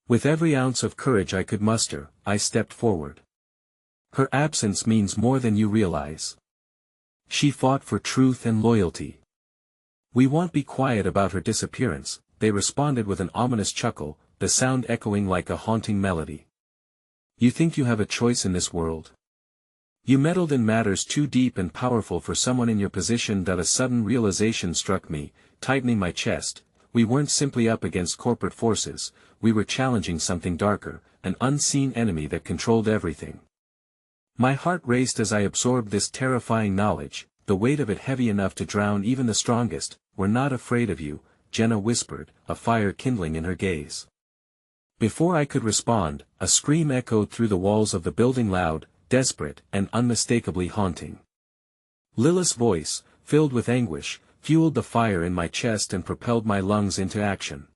With every ounce of courage I could muster, I stepped forward. "Her absence means more than you realize. She fought for truth and loyalty." "We won't be quiet about her disappearance," they responded with an ominous chuckle, the sound echoing like a haunting melody. "You think you have a choice in this world? You meddled in matters too deep and powerful for someone in your position." A sudden realization struck me, tightening my chest. We weren't simply up against corporate forces, we were challenging something darker, an unseen enemy that controlled everything. My heart raced as I absorbed this terrifying knowledge, the weight of it heavy enough to drown even the strongest. "We're not afraid of you," Jenna whispered, a fire kindling in her gaze. Before I could respond, a scream echoed through the walls of the building, loud, desperate, and unmistakably haunting. Lila's voice, filled with anguish, fueled the fire in my chest and propelled my lungs into action.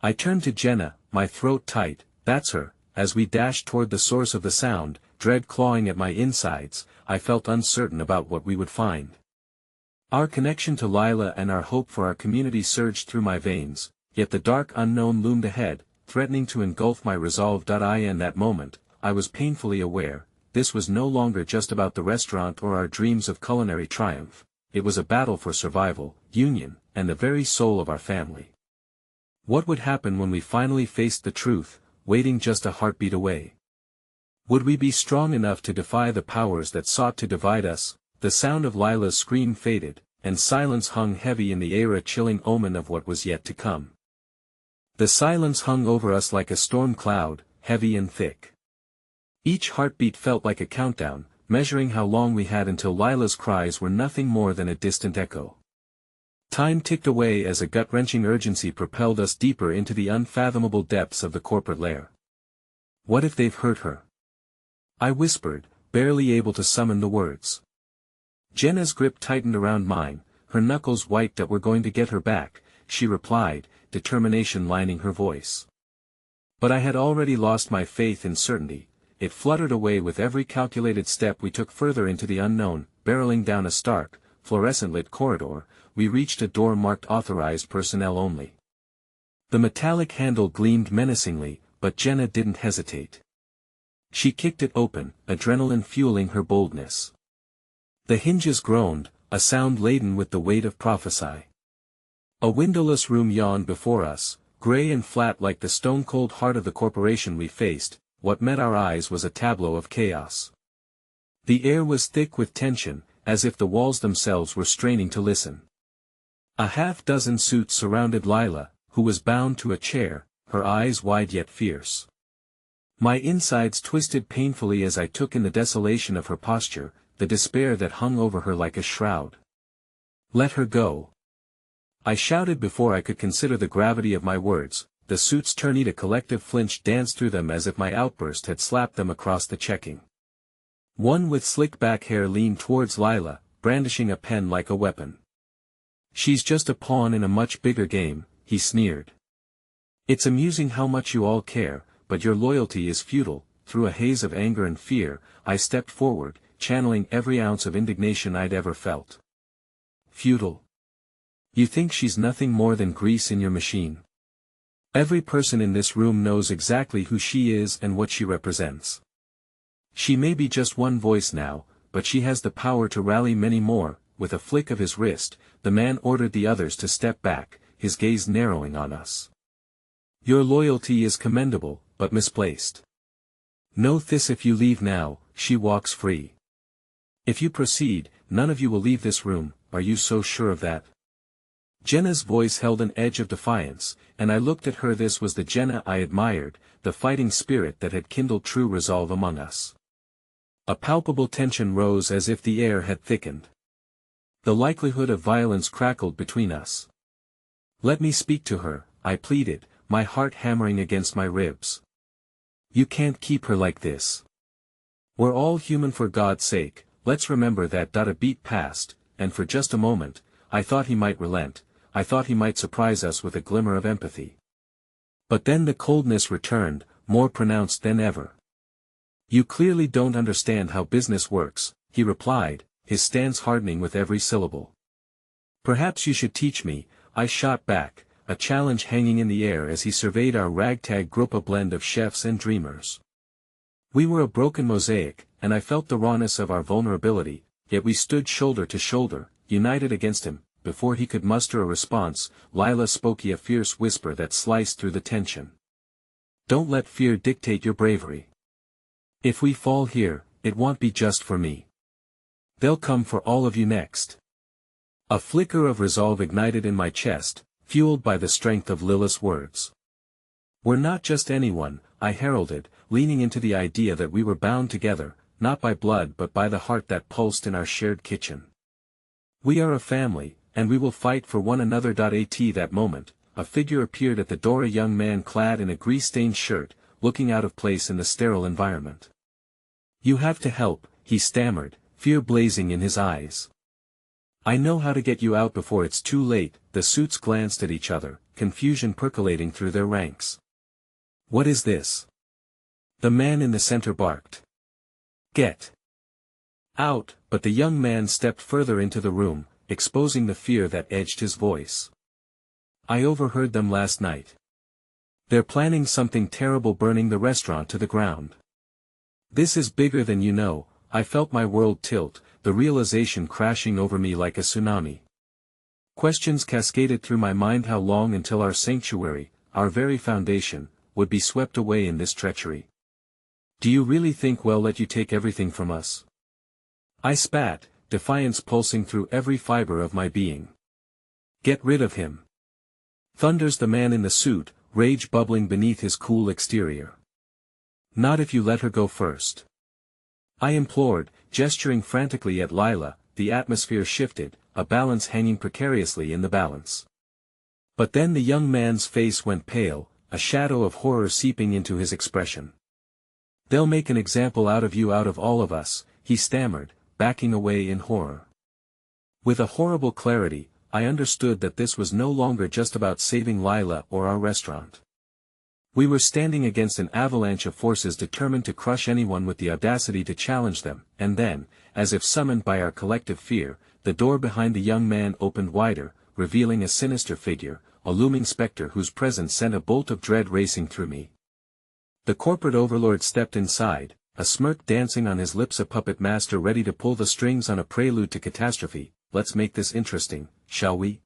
I turned to Jenna, my throat tight. "That's her." As we dashed toward the source of the sound, dread clawing at my insides, I felt uncertain about what we would find. Our connection to Lila and our hope for our community surged through my veins, yet the dark unknown loomed ahead, threatening to engulf my resolve. In that moment, I was painfully aware, this was no longer just about the restaurant or our dreams of culinary triumph. It was a battle for survival, union, and the very soul of our family. What would happen when we finally faced the truth, waiting just a heartbeat away? Would we be strong enough to defy the powers that sought to divide us? The sound of Lila's scream faded, and silence hung heavy in the air, a chilling omen of what was yet to come. The silence hung over us like a storm cloud, heavy and thick. Each heartbeat felt like a countdown, measuring how long we had until Lila's cries were nothing more than a distant echo. Time ticked away as a gut-wrenching urgency propelled us deeper into the unfathomable depths of the corporate lair. "What if they've hurt her?" I whispered, barely able to summon the words. Jenna's grip tightened around mine, her knuckles white. "That we're going to get her back," she replied, determination lining her voice. But I had already lost my faith in certainty. It fluttered away with every calculated step we took further into the unknown. barreling down a stark, fluorescent-lit corridor, we reached a door marked authorized personnel only. The metallic handle gleamed menacingly, but Jenna didn't hesitate. She kicked it open, adrenaline fueling her boldness. The hinges groaned, a sound laden with the weight of prophecy. A windowless room yawned before us, grey and flat like the stone-cold heart of the corporation we faced. What met our eyes was a tableau of chaos. The air was thick with tension, as if the walls themselves were straining to listen. A half-dozen suits surrounded Lila, who was bound to a chair, her eyes wide yet fierce. My insides twisted painfully as I took in the desolation of her posture, the despair that hung over her like a shroud. "Let her go!" I shouted before I could consider the gravity of my words. The suits turned, a collective flinch danced through them as if my outburst had slapped them across the checking. One with slick back hair leaned towards Lila, brandishing a pen like a weapon. "She's just a pawn in a much bigger game," he sneered. "It's amusing how much you all care, but your loyalty is futile." Through a haze of anger and fear, I stepped forward, channeling every ounce of indignation I'd ever felt. "Futile? You think she's nothing more than grease in your machine? Every person in this room knows exactly who she is and what she represents. She may be just one voice now, but she has the power to rally many more." With a flick of his wrist, the man ordered the others to step back, his gaze narrowing on us. "Your loyalty is commendable, but misplaced. Know this: if you leave now, she walks free. If you proceed, none of you will leave this room. Are you so sure of that?" Jenna's voice held an edge of defiance, and I looked at her. This was the Jenna I admired, the fighting spirit that had kindled true resolve among us. A palpable tension rose as if the air had thickened. The likelihood of violence crackled between us. "Let me speak to her," I pleaded, my heart hammering against my ribs. "You can't keep her like this. We're all human, for God's sake. Let's remember that." A beat passed, and for just a moment, I thought he might relent. I thought he might surprise us with a glimmer of empathy. But then the coldness returned, more pronounced than ever. "You clearly don't understand how business works," he replied, his stance hardening with every syllable. "Perhaps you should teach me," I shot back, a challenge hanging in the air as he surveyed our ragtag group, a blend of chefs and dreamers. We were a broken mosaic, and I felt the rawness of our vulnerability, yet we stood shoulder to shoulder, united against him. Before he could muster a response, Lila spoke, a fierce whisper that sliced through the tension. "Don't let fear dictate your bravery. If we fall here, it won't be just for me. They'll come for all of you next." A flicker of resolve ignited in my chest, fueled by the strength of Lila's words. "We're not just anyone," I heralded, leaning into the idea that we were bound together, not by blood but by the heart that pulsed in our shared kitchen. "We are a family, and we will fight for one another." At that moment, a figure appeared at the door, a young man clad in a grease-stained shirt, looking out of place in the sterile environment. "You have to help," he stammered, fear blazing in his eyes. "I know how to get you out before it's too late." The suits glanced at each other, confusion percolating through their ranks. "What is this?" the man in the center barked. "Get out!" But the young man stepped further into the room, exposing the fear that edged his voice. "I overheard them last night. They're planning something terrible, burning the restaurant to the ground. This is bigger than you know." I felt my world tilt, the realization crashing over me like a tsunami. Questions cascaded through my mind. How long until our sanctuary, our very foundation, would be swept away in this treachery? "Do you really think we'll let you take everything from us?" I spat, defiance pulsing through every fiber of my being. "Get rid of him!" thunders the man in the suit, rage bubbling beneath his cool exterior. "Not if you let her go first," I implored, gesturing frantically at Lila. The atmosphere shifted, a balance hanging precariously in the balance. But then the young man's face went pale, a shadow of horror seeping into his expression. "They'll make an example out of you, out of all of us," he stammered, backing away in horror. With a horrible clarity, I understood that this was no longer just about saving Lila or our restaurant. We were standing against an avalanche of forces determined to crush anyone with the audacity to challenge them, and then, as if summoned by our collective fear, the door behind the young man opened wider, revealing a sinister figure, a looming specter whose presence sent a bolt of dread racing through me. The corporate overlord stepped inside, a smirk dancing on his lips, a puppet master ready to pull the strings on a prelude to catastrophe. Let's make this interesting, shall we?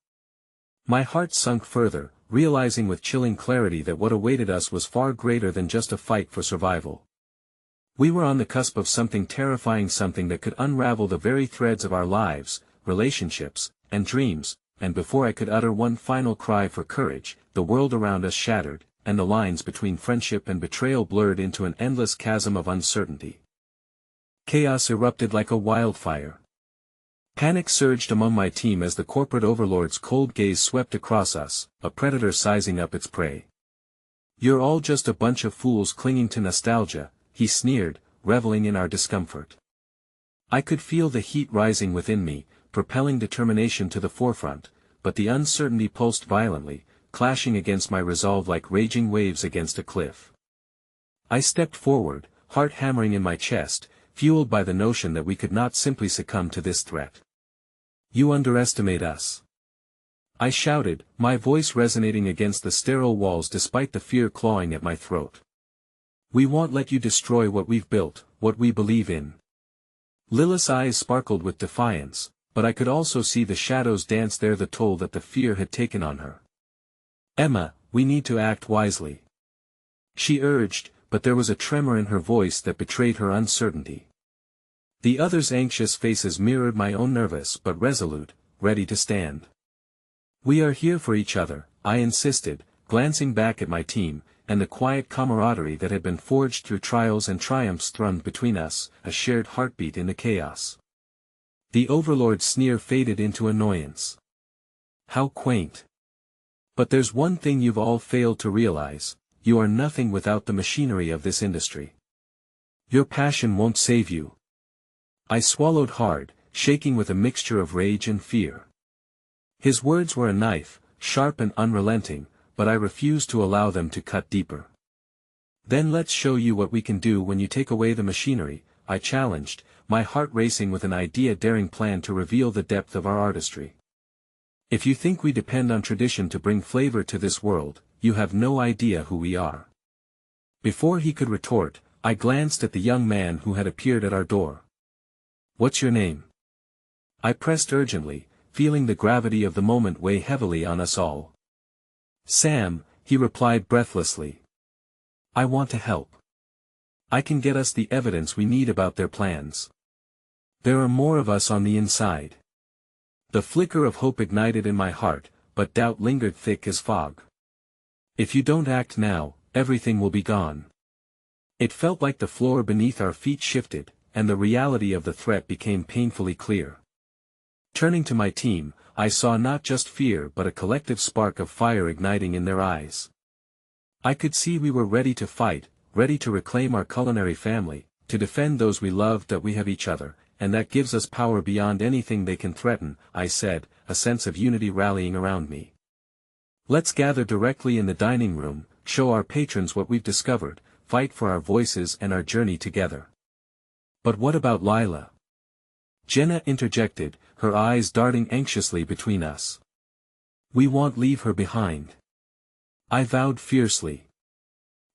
My heart sunk further, realizing with chilling clarity that what awaited us was far greater than just a fight for survival. We were on the cusp of something terrifying, something that could unravel the very threads of our lives, relationships, and dreams, and before I could utter one final cry for courage, the world around us shattered, and the lines between friendship and betrayal blurred into an endless chasm of uncertainty. Chaos erupted like a wildfire. Panic surged among my team as the corporate overlord's cold gaze swept across us, a predator sizing up its prey. "You're all just a bunch of fools clinging to nostalgia," he sneered, reveling in our discomfort. I could feel the heat rising within me, propelling determination to the forefront, but the uncertainty pulsed violently, clashing against my resolve like raging waves against a cliff. I stepped forward, heart hammering in my chest, fueled by the notion that we could not simply succumb to this threat. "You underestimate us," I shouted, my voice resonating against the sterile walls despite the fear clawing at my throat. "We won't let you destroy what we've built, what we believe in." Lilith's eyes sparkled with defiance, but I could also see the shadows dance there, the toll that the fear had taken on her. "Emma, we need to act wisely," she urged, but there was a tremor in her voice that betrayed her uncertainty. The others' anxious faces mirrored my own, nervous but resolute, ready to stand. "We are here for each other," I insisted, glancing back at my team, and the quiet camaraderie that had been forged through trials and triumphs thrummed between us, a shared heartbeat in the chaos. The overlord's sneer faded into annoyance. "How quaint. But there's one thing you've all failed to realize: you are nothing without the machinery of this industry. Your passion won't save you." I swallowed hard, shaking with a mixture of rage and fear. His words were a knife, sharp and unrelenting, but I refused to allow them to cut deeper. "Then let's show you what we can do when you take away the machinery," I challenged, my heart racing with an idea-daring plan to reveal the depth of our artistry. "If you think we depend on tradition to bring flavor to this world, you have no idea who we are." Before he could retort, I glanced at the young man who had appeared at our door. "What's your name?" I pressed urgently, feeling the gravity of the moment weigh heavily on us all. "Sam," he replied breathlessly. "I want to help. I can get us the evidence we need about their plans. There are more of us on the inside." The flicker of hope ignited in my heart, but doubt lingered thick as fog. "If you don't act now, everything will be gone." It felt like the floor beneath our feet shifted, and the reality of the threat became painfully clear. Turning to my team, I saw not just fear but a collective spark of fire igniting in their eyes. I could see we were ready to fight, ready to reclaim our culinary family, to defend those we loved. "That we have each other, and that gives us power beyond anything they can threaten," I said, a sense of unity rallying around me. "Let's gather directly in the dining room, show our patrons what we've discovered, fight for our voices and our journey together." "But what about Lila?" Jenna interjected, her eyes darting anxiously between us. "We won't leave her behind," I vowed fiercely.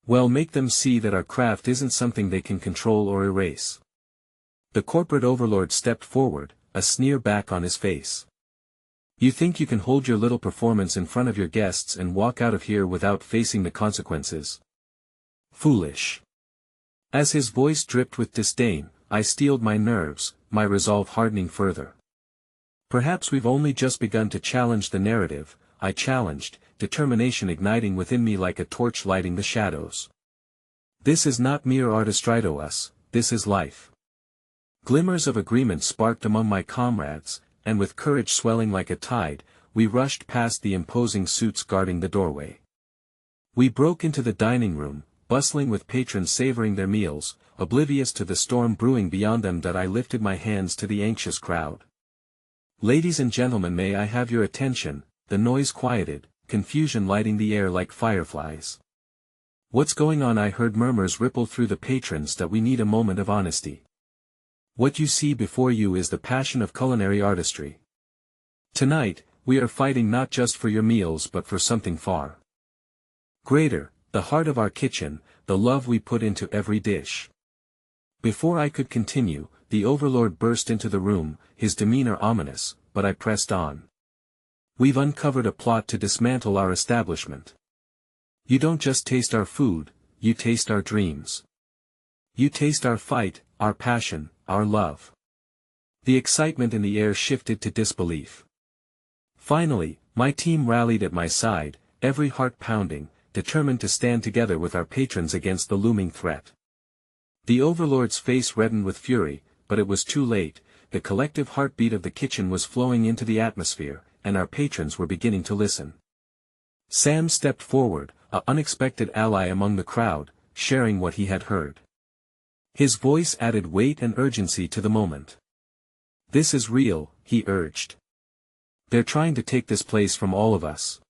"Well, make them see that our craft isn't something they can control or erase." The corporate overlord stepped forward, a sneer back on his face. "You think you can hold your little performance in front of your guests and walk out of here without facing the consequences? Foolish." As his voice dripped with disdain, I steeled my nerves, my resolve hardening further. "Perhaps we've only just begun to challenge the narrative," I challenged, determination igniting within me like a torch lighting the shadows. "This is not mere artistrito-us, this is life." Glimmers of agreement sparked among my comrades, and with courage swelling like a tide, we rushed past the imposing suits guarding the doorway. We broke into the dining room, bustling with patrons savoring their meals, oblivious to the storm brewing beyond them. That I lifted my hands to the anxious crowd. "Ladies and gentlemen, may I have your attention?" The noise quieted, confusion lighting the air like fireflies. What's going on? I heard murmurs ripple through the patrons that we need a moment of honesty. What you see before you is the passion of culinary artistry. Tonight, we are fighting not just for your meals but for something far greater, the heart of our kitchen, the love we put into every dish. Before I could continue, the overlord burst into the room, his demeanor ominous, but I pressed on. We've uncovered a plot to dismantle our establishment. You don't just taste our food, you taste our dreams. You taste our fight, our passion, our love. The excitement in the air shifted to disbelief. Finally, my team rallied at my side, every heart pounding, determined to stand together with our patrons against the looming threat. The overlord's face reddened with fury, but it was too late. The collective heartbeat of the kitchen was flowing into the atmosphere, and our patrons were beginning to listen. Sam stepped forward, an unexpected ally among the crowd, sharing what he had heard. His voice added weight and urgency to the moment. "This is real," he urged. "They're trying to take this place from all of us.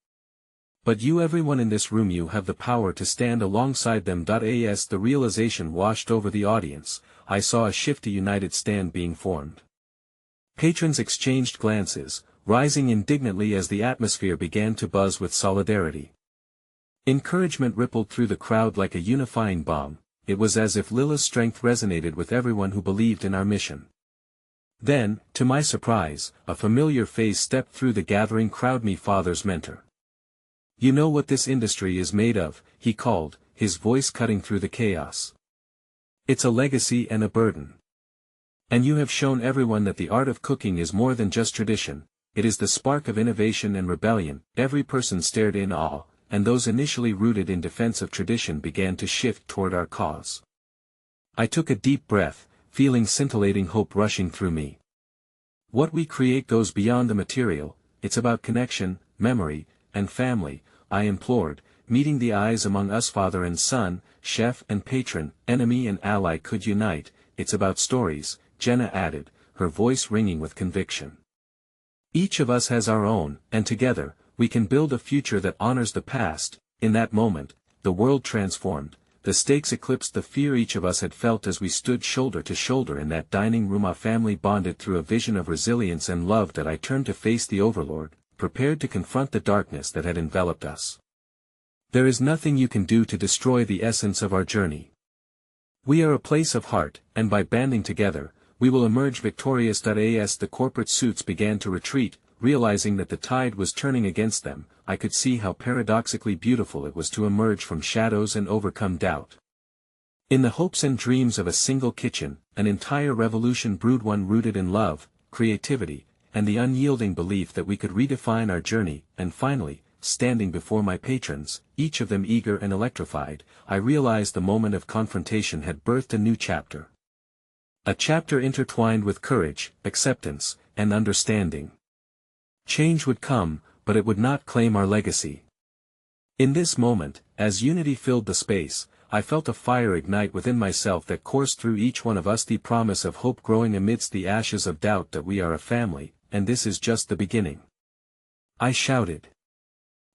But you, everyone in this room, you have the power to stand alongside them." As the realization washed over the audience, I saw a shifty united stand being formed. Patrons exchanged glances, rising indignantly as the atmosphere began to buzz with solidarity. Encouragement rippled through the crowd like a unifying bomb. It was as if Lilla's strength resonated with everyone who believed in our mission. Then, to my surprise, a familiar face stepped through the gathering crowd. "Me father's mentor. You know what this industry is made of," he called, his voice cutting through the chaos. "It's a legacy and a burden. And you have shown everyone that the art of cooking is more than just tradition, it is the spark of innovation and rebellion." Every person stared in awe, and those initially rooted in defense of tradition began to shift toward our cause. I took a deep breath, feeling scintillating hope rushing through me. What we create goes beyond the material, it's about connection, memory, and family, I implored, meeting the eyes among us. Father and son, chef and patron, enemy and ally could unite. "It's about stories," Jenna added, her voice ringing with conviction. "Each of us has our own, and together, we can build a future that honors the past." In that moment, the world transformed, the stakes eclipsed the fear each of us had felt as we stood shoulder to shoulder in that dining room. Our family bonded through a vision of resilience and love. That I turned to face the overlord, prepared to confront the darkness that had enveloped us. "There is nothing you can do to destroy the essence of our journey. We are a place of heart, and by banding together, we will emerge victorious." As the corporate suits began to retreat, realizing that the tide was turning against them, I could see how paradoxically beautiful it was to emerge from shadows and overcome doubt. In the hopes and dreams of a single kitchen, an entire revolution brewed, one rooted in love, creativity, and the unyielding belief that we could redefine our journey. And finally, standing before my patrons, each of them eager and electrified, I realized the moment of confrontation had birthed a new chapter. A chapter intertwined with courage, acceptance, and understanding. Change would come, but it would not claim our legacy. In this moment, as unity filled the space, I felt a fire ignite within myself that coursed through each one of us, the promise of hope growing amidst the ashes of doubt. That we are a family, and this is just the beginning. I shouted.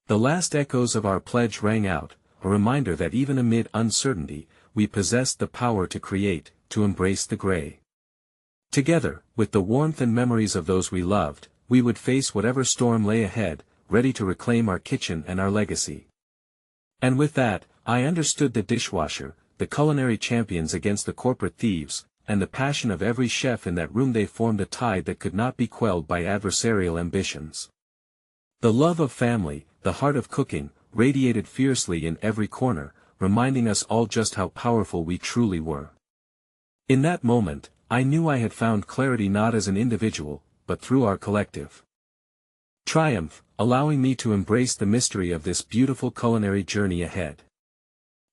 The last echoes of our pledge rang out, a reminder that even amid uncertainty, we possessed the power to create, to embrace the gray. Together, with the warmth and memories of those we loved, we would face whatever storm lay ahead, ready to reclaim our kitchen and our legacy. And with that, I understood the dishwasher, the culinary champions against the corporate thieves, and the passion of every chef in that room. They formed a tide that could not be quelled by adversarial ambitions. The love of family, the heart of cooking, radiated fiercely in every corner, reminding us all just how powerful we truly were. In that moment, I knew I had found clarity not as an individual, but through our collective triumph, allowing me to embrace the mystery of this beautiful culinary journey ahead.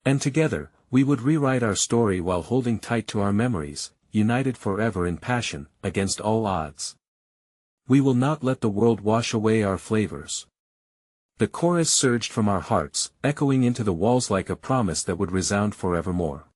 And together, we would rewrite our story while holding tight to our memories, united forever in passion, against all odds. We will not let the world wash away our flavors. The chorus surged from our hearts, echoing into the walls like a promise that would resound forevermore.